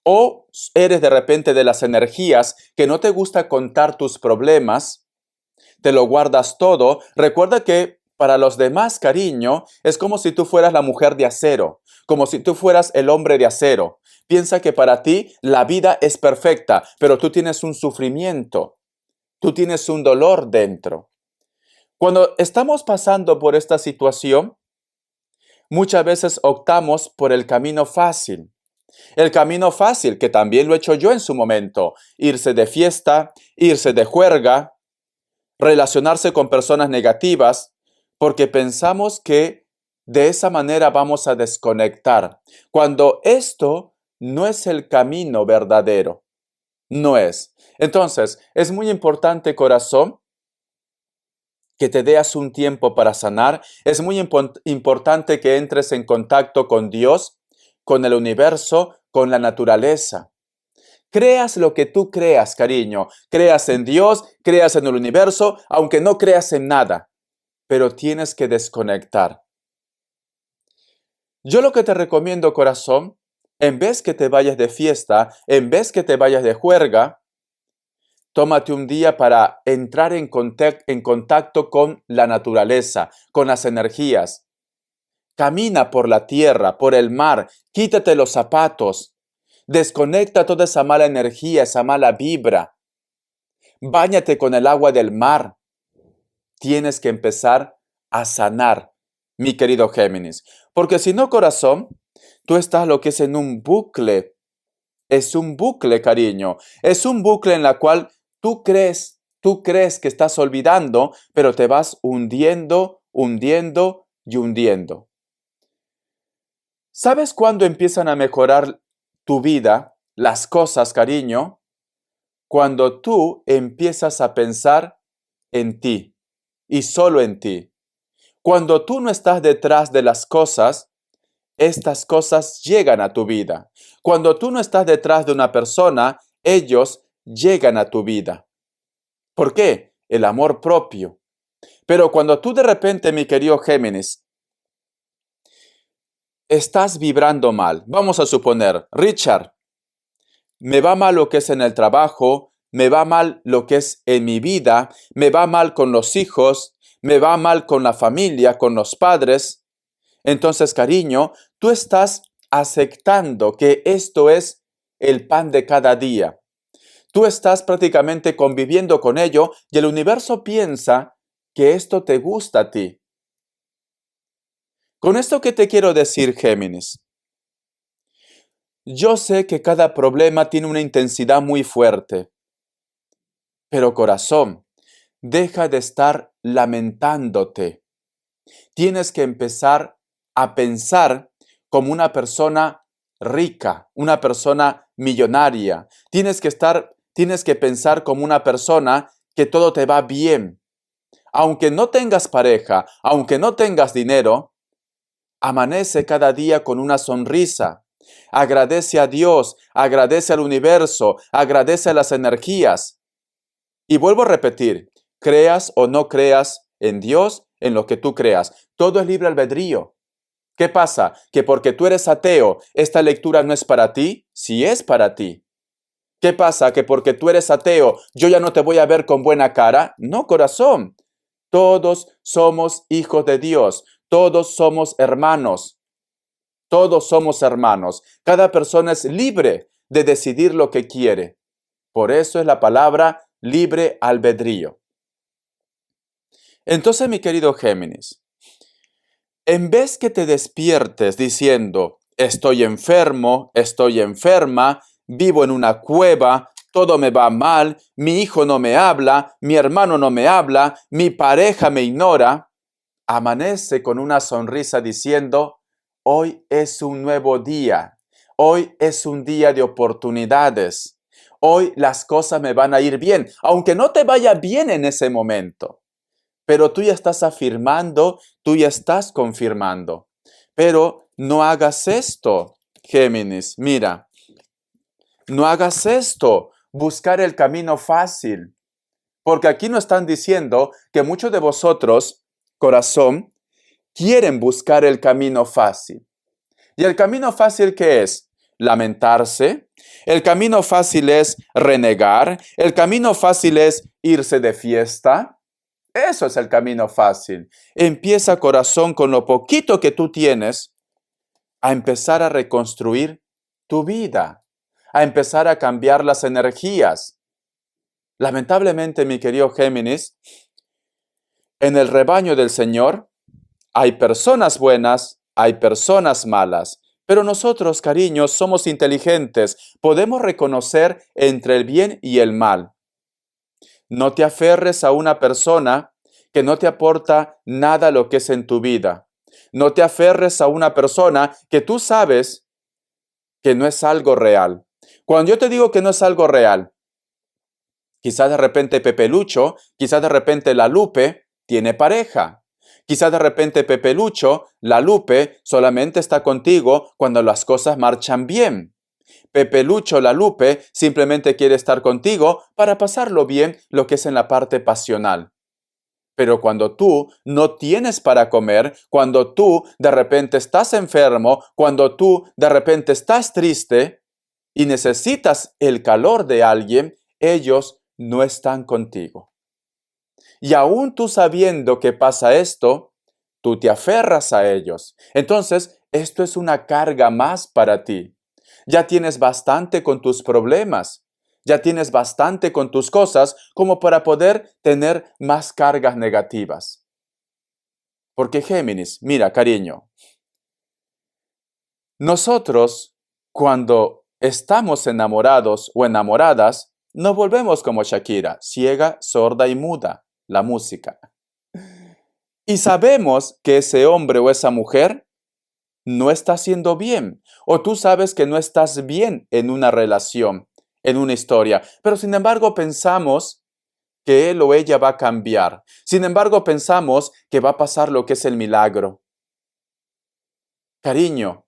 o eres de repente de las energías que no te gusta contar tus problemas, te lo guardas todo, recuerda que para los demás, cariño, es como si tú fueras la mujer de acero, como si tú fueras el hombre de acero. Piensa que para ti la vida es perfecta, pero tú tienes un sufrimiento, tú tienes un dolor dentro. Cuando estamos pasando por esta situación, muchas veces optamos por el camino fácil. El camino fácil, que también lo he hecho yo en su momento, irse de fiesta, irse de juerga, relacionarse con personas negativas, porque pensamos que de esa manera vamos a desconectar, cuando esto no es el camino verdadero, no es. Entonces, es muy importante, corazón, que te des un tiempo para sanar. Es muy importante que entres en contacto con Dios, con el universo, con la naturaleza. Creas lo que tú creas, cariño. Creas en Dios, creas en el universo, aunque no creas en nada. Pero tienes que desconectar. Yo lo que te recomiendo, corazón, en vez que te vayas de fiesta, en vez que te vayas de juerga, tómate un día para entrar en contacto con la naturaleza, con las energías. Camina por la tierra, por el mar, quítate los zapatos. Desconecta toda esa mala energía, esa mala vibra. Báñate con el agua del mar. Tienes que empezar a sanar, mi querido Géminis. Porque si no, corazón, tú estás lo que es en un bucle. Es un bucle, cariño. Es un bucle en la cual tú crees que estás olvidando, pero te vas hundiendo, hundiendo y hundiendo. ¿Sabes cuándo empiezan a mejorar tu vida, las cosas, cariño? Cuando tú empiezas a pensar en ti y solo en ti. Cuando tú no estás detrás de las cosas, estas cosas llegan a tu vida. Cuando tú no estás detrás de una persona, ellos llegan a tu vida. ¿Por qué? El amor propio. Pero cuando tú de repente, mi querido Géminis, estás vibrando mal, vamos a suponer, Richard, me va mal lo que es en el trabajo, me va mal lo que es en mi vida, me va mal con los hijos, me va mal con la familia, con los padres. Entonces, cariño, tú estás aceptando que esto es el pan de cada día. Tú estás prácticamente conviviendo con ello y el universo piensa que esto te gusta a ti. Con esto, ¿qué te quiero decir, Géminis? Yo sé que cada problema tiene una intensidad muy fuerte, pero corazón, deja de estar lamentándote. Tienes que empezar a pensar como una persona rica, una persona millonaria. Tienes que pensar como una persona que todo te va bien. Aunque no tengas pareja, aunque no tengas dinero, amanece cada día con una sonrisa. Agradece a Dios, agradece al universo, agradece a las energías. Y vuelvo a repetir, creas o no creas en Dios, en lo que tú creas. Todo es libre albedrío. ¿Qué pasa? ¿Que porque tú eres ateo, esta lectura no es para ti? Sí es para ti. ¿Qué pasa? ¿Que porque tú eres ateo, yo ya no te voy a ver con buena cara? No, corazón. Todos somos hijos de Dios. Todos somos hermanos. Todos somos hermanos. Cada persona es libre de decidir lo que quiere. Por eso es la palabra libre albedrío. Entonces, mi querido Géminis, en vez que te despiertes diciendo, estoy enfermo, estoy enferma, vivo en una cueva, todo me va mal, mi hijo no me habla, mi hermano no me habla, mi pareja me ignora, amanece con una sonrisa diciendo, hoy es un nuevo día, hoy es un día de oportunidades, hoy las cosas me van a ir bien, aunque no te vaya bien en ese momento. Pero tú ya estás afirmando, tú ya estás confirmando. Pero no hagas esto. Géminis, mira, no hagas esto, buscar el camino fácil. Porque aquí nos están diciendo que muchos de vosotros, corazón, quieren buscar el camino fácil. ¿Y el camino fácil qué es? Lamentarse. El camino fácil es renegar. El camino fácil es irse de fiesta. Eso es el camino fácil. Empieza, corazón, con lo poquito que tú tienes, a empezar a reconstruir tu vida, a empezar a cambiar las energías. Lamentablemente, mi querido Géminis, en el rebaño del Señor hay personas buenas, hay personas malas, pero nosotros, cariños, somos inteligentes, podemos reconocer entre el bien y el mal. No te aferres a una persona que no te aporta nada lo que es en tu vida. No te aferres a una persona que tú sabes que no es algo real. Cuando yo te digo que no es algo real, quizás de repente Pepe Lucho, quizás de repente la Lupe tiene pareja. Quizás de repente Pepe Lucho, la Lupe, solamente está contigo cuando las cosas marchan bien. Pepe Lucho, la Lupe, simplemente quiere estar contigo para pasarlo bien, lo que es en la parte pasional. Pero cuando tú no tienes para comer, cuando tú de repente estás enfermo, cuando tú de repente estás triste y necesitas el calor de alguien, ellos no están contigo. Y aún tú sabiendo que pasa esto, tú te aferras a ellos. Entonces, esto es una carga más para ti. Ya tienes bastante con tus problemas. Ya tienes bastante con tus cosas como para poder tener más cargas negativas. Porque Géminis, mira, cariño, nosotros cuando estamos enamorados o enamoradas, nos volvemos como Shakira, ciega, sorda y muda, la música. Y sabemos que ese hombre o esa mujer no está haciendo bien, o tú sabes que no estás bien en una relación, en una historia, pero sin embargo pensamos que él o ella va a cambiar. Sin embargo pensamos que va a pasar lo que es el milagro. Cariño,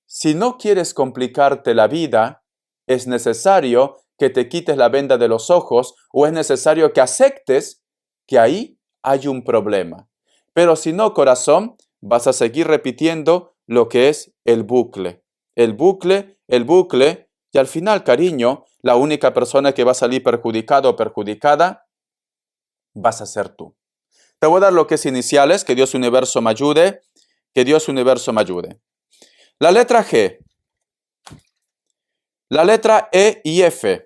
si no quieres complicarte la vida, es necesario que te quites la venda de los ojos o es necesario que aceptes que ahí hay un problema. Pero si no, corazón, vas a seguir repitiendo lo que es el bucle. El bucle, y al final, cariño, la única persona que va a salir perjudicado o perjudicada vas a ser tú. Te voy a dar lo que es iniciales, que Dios universo me ayude, que Dios universo me ayude. La letra G, la letra E y F,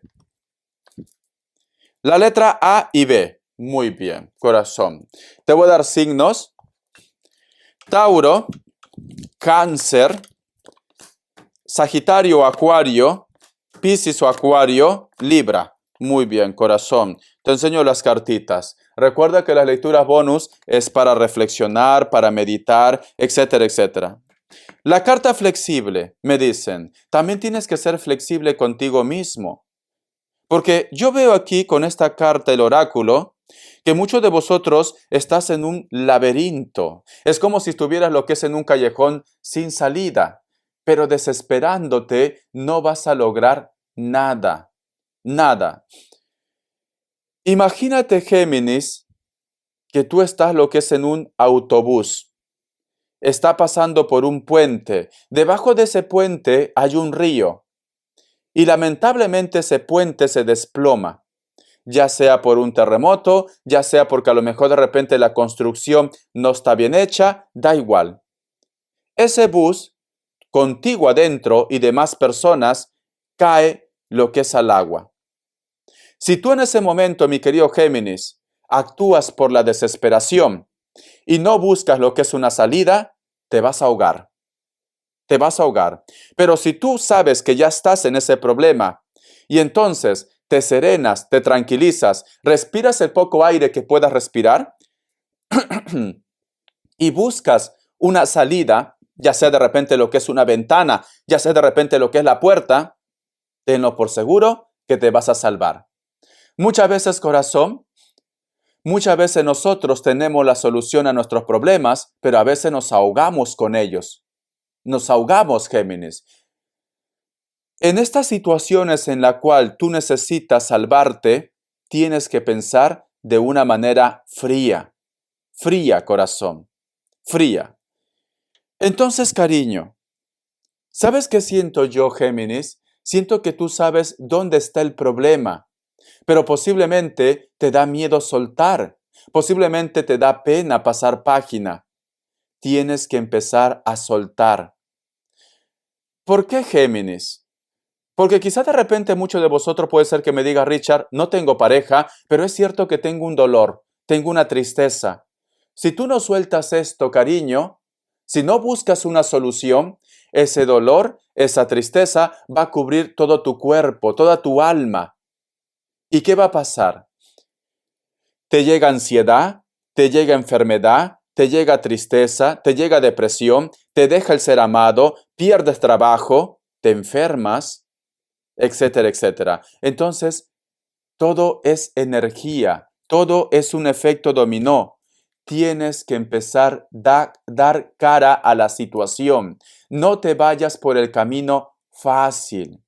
la letra A y B. Muy bien, corazón. Te voy a dar signos. Tauro, Cáncer, Sagitario o Acuario, Piscis o Acuario, Libra. Muy bien, corazón. Te enseño las cartitas. Recuerda que las lecturas bonus es para reflexionar, para meditar, etcétera, etcétera. La carta flexible, me dicen, también tienes que ser flexible contigo mismo. Porque yo veo aquí con esta carta, el oráculo, que muchos de vosotros estás en un laberinto. Es como si estuvieras lo que es en un callejón sin salida, pero desesperándote no vas a lograr nada, nada. Imagínate, Géminis, que tú estás lo que es en un autobús. Está pasando por un puente. Debajo de ese puente hay un río. Y lamentablemente ese puente se desploma, ya sea por un terremoto, ya sea porque a lo mejor de repente la construcción no está bien hecha, da igual. Ese bus, contigo adentro y demás personas, cae lo que es al agua. Si tú en ese momento, mi querido Géminis, actúas por la desesperación y no buscas lo que es una salida, te vas a ahogar. Te vas a ahogar. Pero si tú sabes que ya estás en ese problema y entonces te serenas, te tranquilizas, respiras el poco aire que puedas respirar y buscas una salida, ya sea de repente lo que es una ventana, ya sea de repente lo que es la puerta, tenlo por seguro que te vas a salvar. Muchas veces, corazón, muchas veces nosotros tenemos la solución a nuestros problemas, pero a veces nos ahogamos con ellos. Nos ahogamos, Géminis. En estas situaciones en la cual tú necesitas salvarte, tienes que pensar de una manera fría. Fría, corazón. Fría. Entonces, cariño, ¿sabes qué siento yo, Géminis? Siento que tú sabes dónde está el problema, pero posiblemente te da miedo soltar. Posiblemente te da pena pasar página. Tienes que empezar a soltar. ¿Por qué, Géminis? Porque quizá de repente muchos de vosotros puede ser que me diga, Richard, no tengo pareja, pero es cierto que tengo un dolor, tengo una tristeza. Si tú no sueltas esto, cariño, si no buscas una solución, ese dolor, esa tristeza va a cubrir todo tu cuerpo, toda tu alma. ¿Y qué va a pasar? Te llega ansiedad, te llega enfermedad, te llega tristeza, te llega depresión, te deja el ser amado, pierdes trabajo, te enfermas, etcétera, etcétera. Entonces, todo es energía, todo es un efecto dominó. Tienes que empezar a dar cara a la situación. No te vayas por el camino fácil.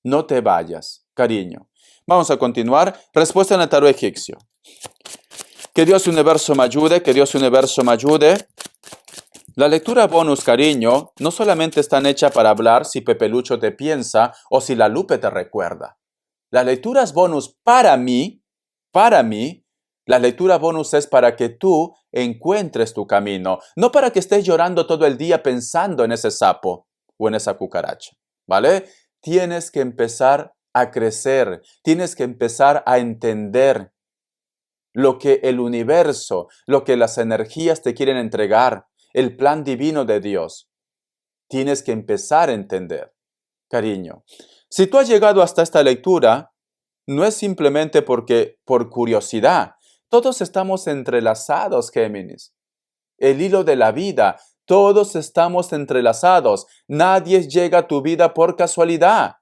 No te vayas, cariño. Vamos a continuar. Respuesta en el tarot egipcio. Que Dios universo me ayude, que Dios universo me ayude. La lectura bonus, cariño, no solamente están hechas para hablar si Pepe Lucho te piensa o si la Lupe te recuerda. Las lecturas bonus para mí, la lectura bonus es para que tú encuentres tu camino, no para que estés llorando todo el día pensando en ese sapo o en esa cucaracha, ¿vale? Tienes que empezar a crecer, tienes que empezar a entender lo que el universo, lo que las energías te quieren entregar, el plan divino de Dios. Tienes que empezar a entender, cariño. Si tú has llegado hasta esta lectura, no es simplemente por curiosidad. Todos estamos entrelazados, Géminis. El hilo de la vida, todos estamos entrelazados. Nadie llega a tu vida por casualidad.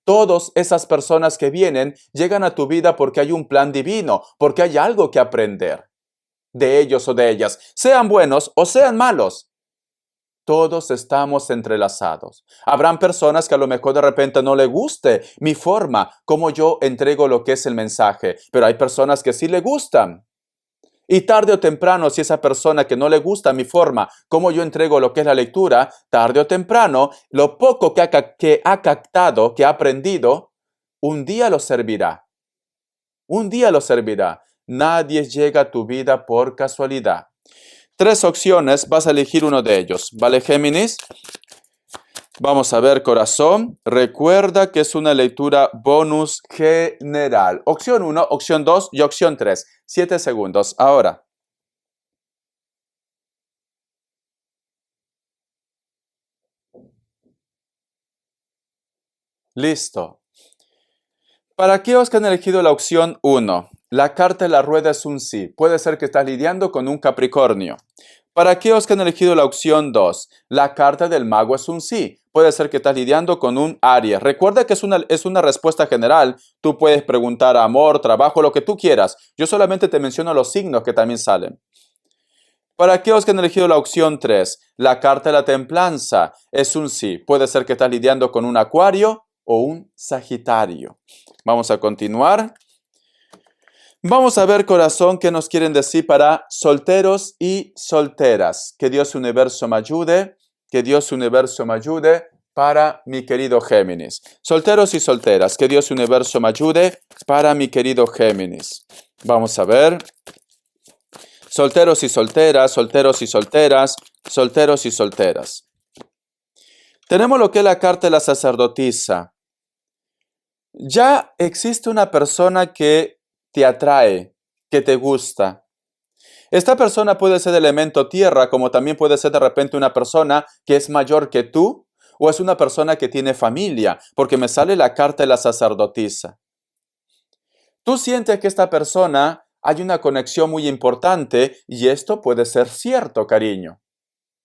Todas esas personas que vienen llegan a tu vida porque hay un plan divino, porque hay algo que aprender de ellos o de ellas, sean buenos o sean malos. Todos estamos entrelazados. Habrán personas que a lo mejor de repente no le guste mi forma, como yo entrego lo que es el mensaje, pero hay personas que sí le gustan. Y tarde o temprano, si esa persona que no le gusta mi forma, como yo entrego lo que es la lectura, tarde o temprano, lo poco que ha captado, que ha aprendido, un día lo servirá. Un día lo servirá. Nadie llega a tu vida por casualidad. 3 opciones, vas a elegir uno de ellos. ¿Vale, Géminis? Vamos a ver, corazón. Recuerda que es una lectura bonus general. Opción 1, opción 2 y opción 3. 7 segundos. Ahora. Listo. Para aquellos que han elegido la opción 1, la carta de la rueda es un sí. Puede ser que estás lidiando con un Capricornio. Para aquellos que han elegido la opción 2, la carta del mago es un sí. Puede ser que estás lidiando con un Aries. Recuerda que es una respuesta general. Tú puedes preguntar amor, trabajo, lo que tú quieras. Yo solamente te menciono los signos que también salen. Para aquellos que han elegido la opción 3, la carta de la templanza es un sí. Puede ser que estás lidiando con un Acuario o un Sagitario. Vamos a continuar. Vamos a ver, corazón, qué nos quieren decir para solteros y solteras. Que Dios universo me ayude, que Dios universo me ayude para mi querido Géminis. Solteros y solteras, que Dios universo me ayude para mi querido Géminis. Vamos a ver. Solteros y solteras, solteros y solteras, solteros y solteras. Tenemos lo que es la carta de la sacerdotisa. Ya existe una persona que te atrae, que te gusta. Esta persona puede ser de elemento tierra, como también puede ser de repente una persona que es mayor que tú, o es una persona que tiene familia, porque me sale la carta de la sacerdotisa. Tú sientes que esta persona hay una conexión muy importante y esto puede ser cierto, cariño.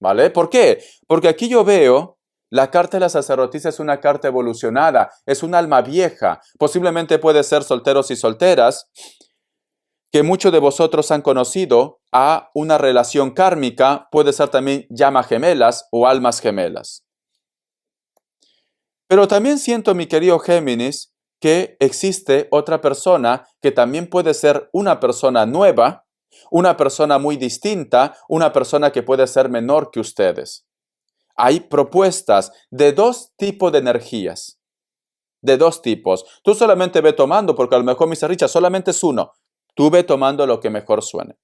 ¿Vale? ¿Por qué? Porque aquí yo veo la carta de la sacerdotisa es una carta evolucionada, es un alma vieja. Posiblemente puede ser solteros y solteras, que muchos de vosotros han conocido a una relación kármica, puede ser también llamas gemelas o almas gemelas. Pero también siento, mi querido Géminis, que existe otra persona que también puede ser una persona nueva, una persona muy distinta, una persona que puede ser menor que ustedes. Hay propuestas de dos tipos de energías, de dos tipos. Tú solamente ve tomando, porque a lo mejor, Mr. Richard, solamente es uno. Tú ve tomando lo que mejor suene.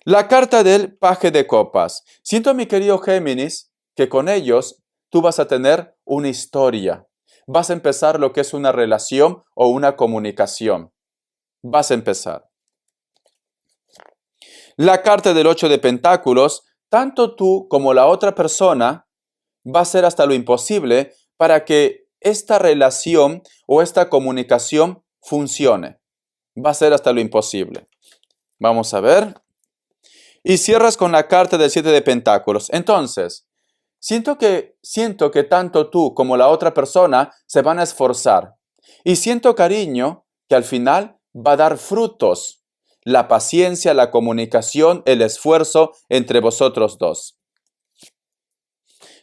La carta del paje de copas. Siento, mi querido Géminis, que con ellos tú vas a tener una historia. Vas a empezar lo que es una relación o una comunicación. Vas a empezar. La carta del 8 de pentáculos. Tanto tú como la otra persona va a hacer hasta lo imposible para que esta relación o esta comunicación funcione. Va a ser hasta lo imposible. Vamos a ver. Y cierras con la carta del 7 de pentáculos. Entonces, siento que tanto tú como la otra persona se van a esforzar. Y siento, cariño, que al final va a dar frutos. La paciencia, la comunicación, el esfuerzo entre vosotros dos.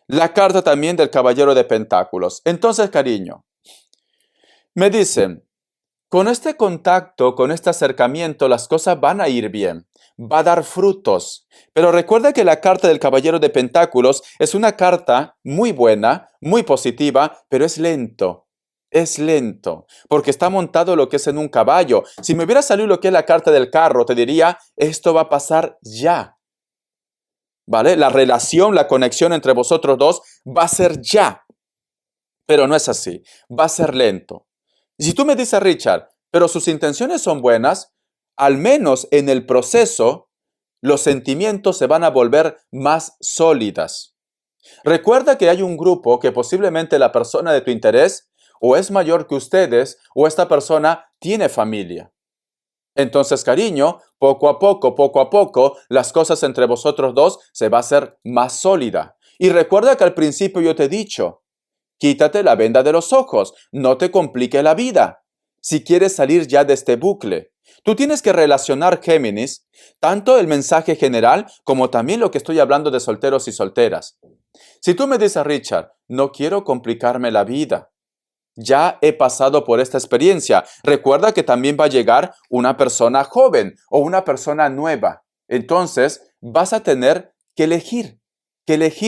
La carta también del caballero de pentáculos. Entonces, cariño, me dicen, con este contacto, con este acercamiento, las cosas van a ir bien, va a dar frutos. Pero recuerda que la carta del Caballero de Pentáculos es una carta muy buena, muy positiva, pero es lento. Es lento, porque está montado lo que es en un caballo. Si me hubiera salido lo que es la carta del carro, te diría, esto va a pasar ya. ¿Vale? La relación, la conexión entre vosotros dos va a ser ya. Pero no es así, va a ser lento. Y si tú me dices, Richard, pero sus intenciones son buenas, al menos en el proceso, los sentimientos se van a volver más sólidas. Recuerda que hay un grupo que posiblemente la persona de tu interés o es mayor que ustedes o esta persona tiene familia. Entonces, cariño, poco a poco, las cosas entre vosotros dos se va a hacer más sólida. Y recuerda que al principio yo te he dicho, quítate la venda de los ojos, no te complique la vida. Si quieres salir ya de este bucle, tú tienes que relacionar, Géminis, tanto el mensaje general como también lo que estoy hablando de solteros y solteras. Si tú me dices, Richard, no quiero complicarme la vida, ya he pasado por esta experiencia. Recuerda que también va a llegar una persona joven o una persona nueva. Entonces, vas a tener que elegir,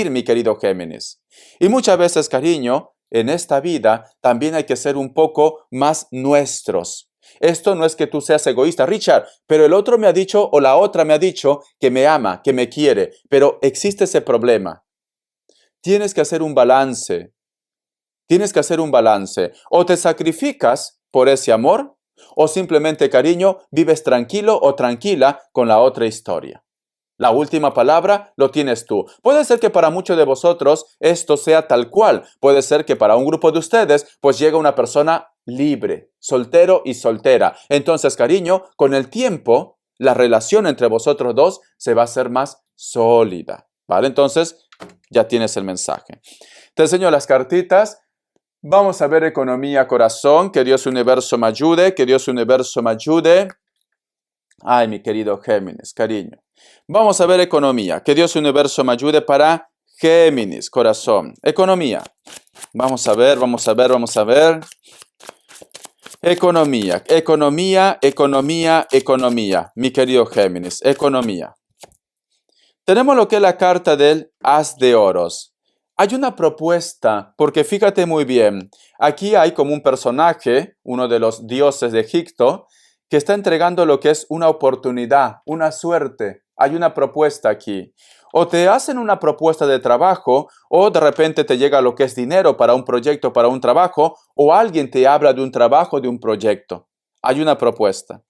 mi querido Géminis. Y muchas veces, cariño, en esta vida también hay que ser un poco más nuestros. Esto no es que tú seas egoísta, Richard, pero el otro me ha dicho o la otra me ha dicho que me ama, que me quiere, pero existe ese problema. Tienes que hacer un balance. Tienes que hacer un balance. O te sacrificas por ese amor, o simplemente, cariño, vives tranquilo o tranquila con la otra historia. La última palabra lo tienes tú. Puede ser que para muchos de vosotros esto sea tal cual. Puede ser que para un grupo de ustedes, pues llega una persona libre, soltero y soltera. Entonces, cariño, con el tiempo, la relación entre vosotros dos se va a hacer más sólida. ¿Vale? Entonces, ya tienes el mensaje. Te enseño las cartitas. Vamos a ver economía, corazón. Que Dios universo me ayude. Que Dios universo me ayude. Ay, mi querido Géminis, cariño. Vamos a ver economía. Que Dios universo me ayude para Géminis, corazón. Economía. Vamos a ver, vamos a ver, vamos a ver. Economía, economía, economía, economía. Mi querido Géminis, economía. Tenemos lo que es la carta del As de Oros. Hay una propuesta, porque fíjate muy bien, aquí hay como un personaje, uno de los dioses de Egipto, que está entregando lo que es una oportunidad, una suerte. Hay una propuesta aquí. O te hacen una propuesta de trabajo, o de repente te llega lo que es dinero para un proyecto, para un trabajo, o alguien te habla de un trabajo, de un proyecto. Hay una propuesta.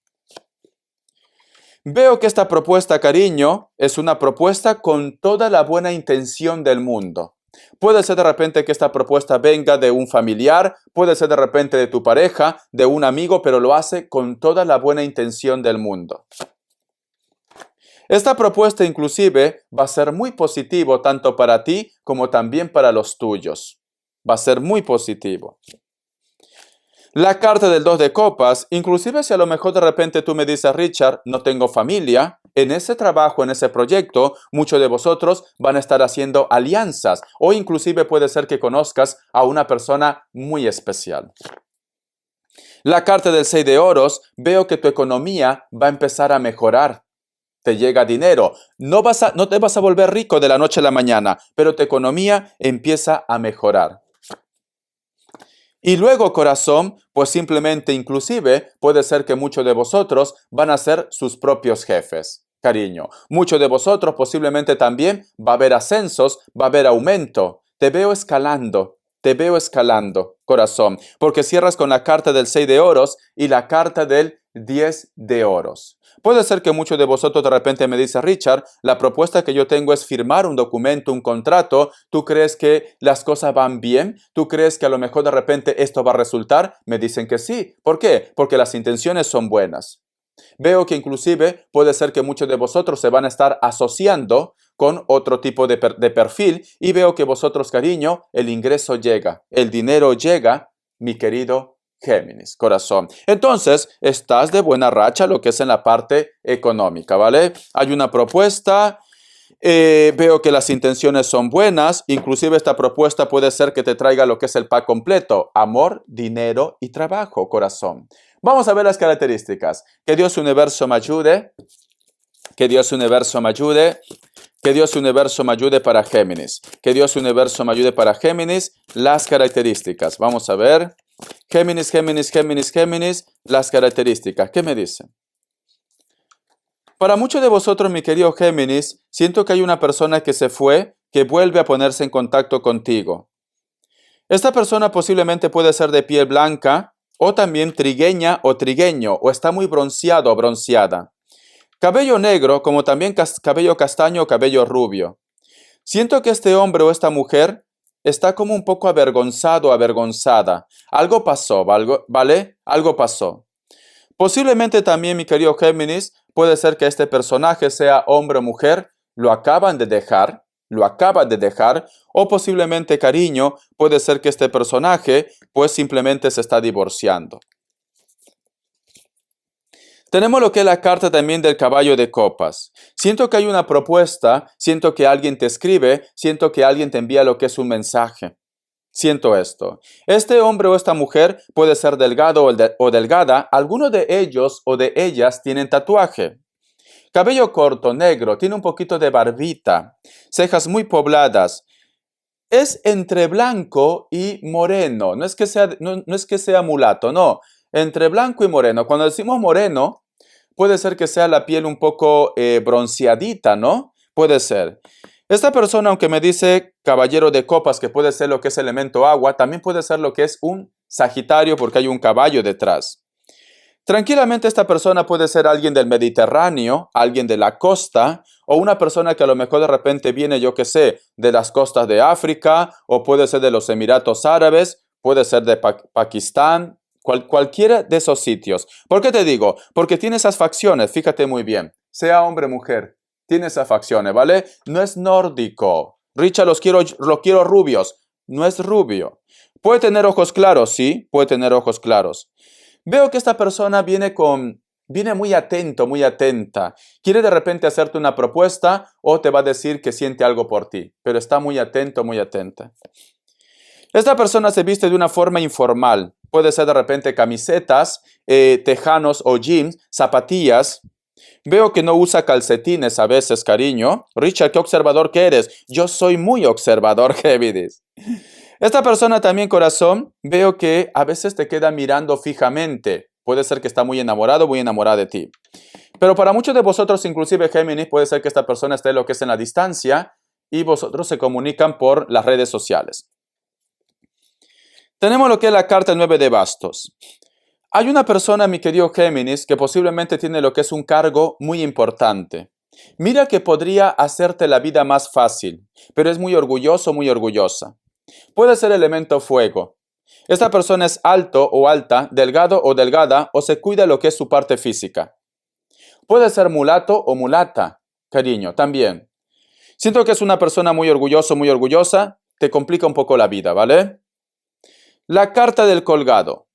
Veo que esta propuesta, cariño, es una propuesta con toda la buena intención del mundo. Puede ser de repente que esta propuesta venga de un familiar, puede ser de repente de tu pareja, de un amigo, pero lo hace con toda la buena intención del mundo. Esta propuesta inclusive va a ser muy positivo tanto para ti como también para los tuyos. Va a ser muy positivo. La carta del 2 de copas, inclusive si a lo mejor de repente tú me dices, Richard, no tengo familia, en ese trabajo, en ese proyecto, muchos de vosotros van a estar haciendo alianzas o inclusive puede ser que conozcas a una persona muy especial. La carta del 6 de oros, veo que tu economía va a empezar a mejorar. Te llega dinero. No te vas a volver rico de la noche a la mañana, pero tu economía empieza a mejorar. Y luego, corazón, pues simplemente inclusive puede ser que muchos de vosotros van a ser sus propios jefes. Cariño, muchos de vosotros posiblemente también va a haber ascensos, va a haber aumento. Te veo escalando, corazón, porque cierras con la carta del 6 de oros y la carta del 10 de oros. Puede ser que muchos de vosotros de repente me dicen, Richard, la propuesta que yo tengo es firmar un documento, un contrato. ¿Tú crees que las cosas van bien? ¿Tú crees que a lo mejor de repente esto va a resultar? Me dicen que sí. ¿Por qué? Porque las intenciones son buenas. Veo que inclusive puede ser que muchos de vosotros se van a estar asociando con otro tipo de perfil y veo que vosotros, cariño, el ingreso llega, el dinero llega, mi querido Géminis, corazón. Entonces, estás de buena racha lo que es en la parte económica, ¿vale? Hay una propuesta, veo que las intenciones son buenas, inclusive esta propuesta puede ser que te traiga lo que es el pack completo, amor, dinero y trabajo, corazón. Vamos a ver las características. Que Dios Universo me ayude, que Dios Universo me ayude, que Dios Universo me ayude para Géminis, que Dios Universo me ayude para Géminis, las características. Vamos a ver. Géminis, Géminis, Géminis, Géminis, las características. ¿Qué me dicen? Para muchos de vosotros, mi querido Géminis, siento que hay una persona que se fue, que vuelve a ponerse en contacto contigo. Esta persona posiblemente puede ser de piel blanca, o también trigueña o trigueño, o está muy bronceado o bronceada. Cabello negro, como también cabello castaño o cabello rubio. Siento que este hombre o esta mujer está como un poco avergonzado o avergonzada. Algo pasó, ¿vale? Algo pasó. Posiblemente también, mi querido Géminis, puede ser que este personaje sea hombre o mujer, lo acaba de dejar, o posiblemente, cariño, puede ser que este personaje, pues simplemente se está divorciando. Tenemos lo que es la carta también del caballo de copas. Siento que hay una propuesta, siento que alguien te escribe, siento que alguien te envía lo que es un mensaje. Siento esto. Este hombre o esta mujer puede ser delgado o delgada. Algunos de ellos o de ellas tienen tatuaje. Cabello corto, negro, tiene un poquito de barbita. Cejas muy pobladas. Es entre blanco y moreno. No es que sea mulato, no. Entre blanco y moreno. Cuando decimos moreno, puede ser que sea la piel un poco bronceadita, ¿no? Puede ser. Esta persona, aunque me dice caballero de copas, que puede ser lo que es elemento agua, también puede ser lo que es un Sagitario porque hay un caballo detrás. Tranquilamente esta persona puede ser alguien del Mediterráneo, alguien de la costa, o una persona que a lo mejor de repente viene, yo qué sé, de las costas de África, o puede ser de los Emiratos Árabes, puede ser de Pakistán, cualquiera de esos sitios. ¿Por qué te digo? Porque tiene esas facciones, fíjate muy bien, sea hombre o mujer. Tiene esas facciones, ¿vale? No es nórdico. Richard, los quiero rubios. No es rubio. ¿Puede tener ojos claros? Sí, puede tener ojos claros. Veo que esta persona viene muy atento, muy atenta. Quiere de repente hacerte una propuesta o te va a decir que siente algo por ti, pero está muy atento, muy atenta. Esta persona se viste de una forma informal. Puede ser de repente camisetas, tejanos o jeans, zapatillas. Veo que no usa calcetines a veces, cariño. Richard, qué observador que eres. Yo soy muy observador, Géminis. Esta persona también, corazón, veo que a veces te queda mirando fijamente. Puede ser que está muy enamorado, muy enamorada de ti. Pero para muchos de vosotros, inclusive Géminis, puede ser que esta persona esté lo que es en la distancia y vosotros se comunican por las redes sociales. Tenemos lo que es la carta 9 de bastos. Hay una persona, mi querido Géminis, que posiblemente tiene lo que es un cargo muy importante. Mira que podría hacerte la vida más fácil, pero es muy orgulloso, muy orgullosa. Puede ser elemento fuego. Esta persona es alto o alta, delgado o delgada, o se cuida lo que es su parte física. Puede ser mulato o mulata, cariño, también. Siento que es una persona muy orgulloso, muy orgullosa, te complica un poco la vida, ¿vale? La carta del colgado.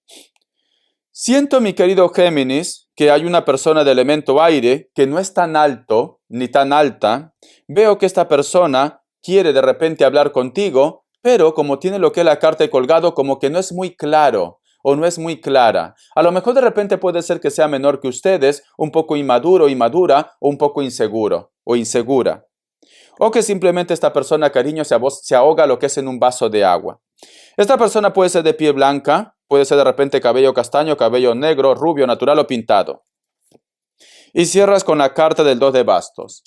Siento, mi querido Géminis, que hay una persona de elemento aire que no es tan alto ni tan alta. Veo que esta persona quiere de repente hablar contigo, pero como tiene lo que es la carta de colgado, como que no es muy claro o no es muy clara. A lo mejor de repente puede ser que sea menor que ustedes, un poco inmaduro, inmadura o un poco inseguro o insegura. O que simplemente esta persona, cariño, se ahoga lo que es en un vaso de agua. Esta persona puede ser de piel blanca, puede ser de repente cabello castaño, cabello negro, rubio, natural o pintado. Y cierras con la carta del 2 de bastos.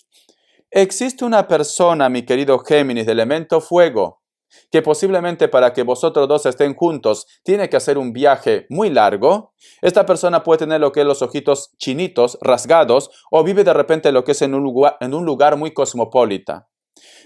Existe una persona, mi querido Géminis, de elemento fuego, que posiblemente para que vosotros dos estén juntos tiene que hacer un viaje muy largo. Esta persona puede tener lo que es los ojitos chinitos, rasgados, o vive de repente lo que es en un lugar muy cosmopolita.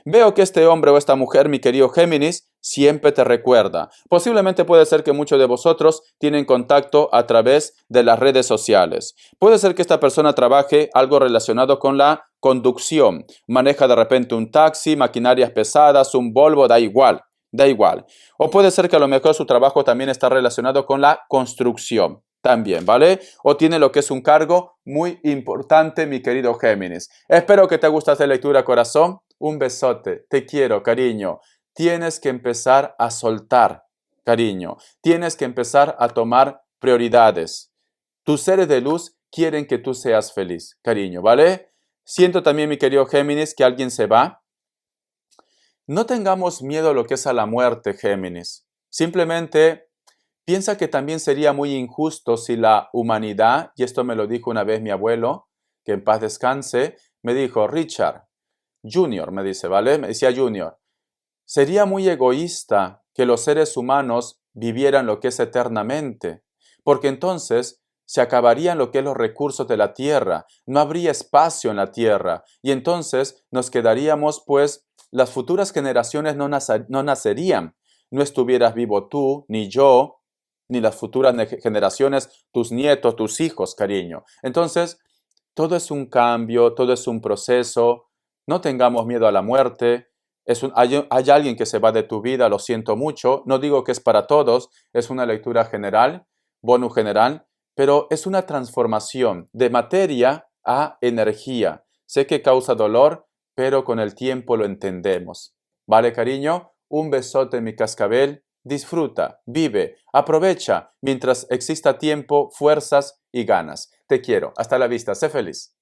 Veo que este hombre o esta mujer, mi querido Géminis, siempre te recuerda. Posiblemente puede ser que muchos de vosotros tienen contacto a través de las redes sociales. Puede ser que esta persona trabaje algo relacionado con la conducción. Maneja de repente un taxi, maquinarias pesadas, un Volvo, da igual. Da igual. O puede ser que a lo mejor su trabajo también está relacionado con la construcción. También, ¿vale? O tiene lo que es un cargo muy importante, mi querido Géminis. Espero que te guste esta lectura, corazón. Un besote. Te quiero, cariño. Tienes que empezar a soltar, cariño. Tienes que empezar a tomar prioridades. Tus seres de luz quieren que tú seas feliz, cariño, ¿vale? Siento también, mi querido Géminis, que alguien se va. No tengamos miedo a lo que es a la muerte, Géminis. Simplemente piensa que también sería muy injusto si la humanidad, y esto me lo dijo una vez mi abuelo, que en paz descanse, me dijo, Richard, Junior, me dice, ¿vale? Me decía Junior, sería muy egoísta que los seres humanos vivieran lo que es eternamente, porque entonces se acabarían lo que es los recursos de la tierra, no habría espacio en la tierra, y entonces nos quedaríamos, pues, las futuras generaciones no nacerían. No estuvieras vivo tú, ni yo, ni las futuras generaciones, tus nietos, tus hijos, cariño. Entonces, todo es un cambio, todo es un proceso. No tengamos miedo a la muerte. Hay alguien que se va de tu vida, lo siento mucho. No digo que es para todos, es una lectura general, bonus general, pero es una transformación de materia a energía. Sé que causa dolor, pero con el tiempo lo entendemos. ¿Vale, cariño? Un besote, mi cascabel. Disfruta, vive, aprovecha mientras exista tiempo, fuerzas y ganas. Te quiero. Hasta la vista. Sé feliz.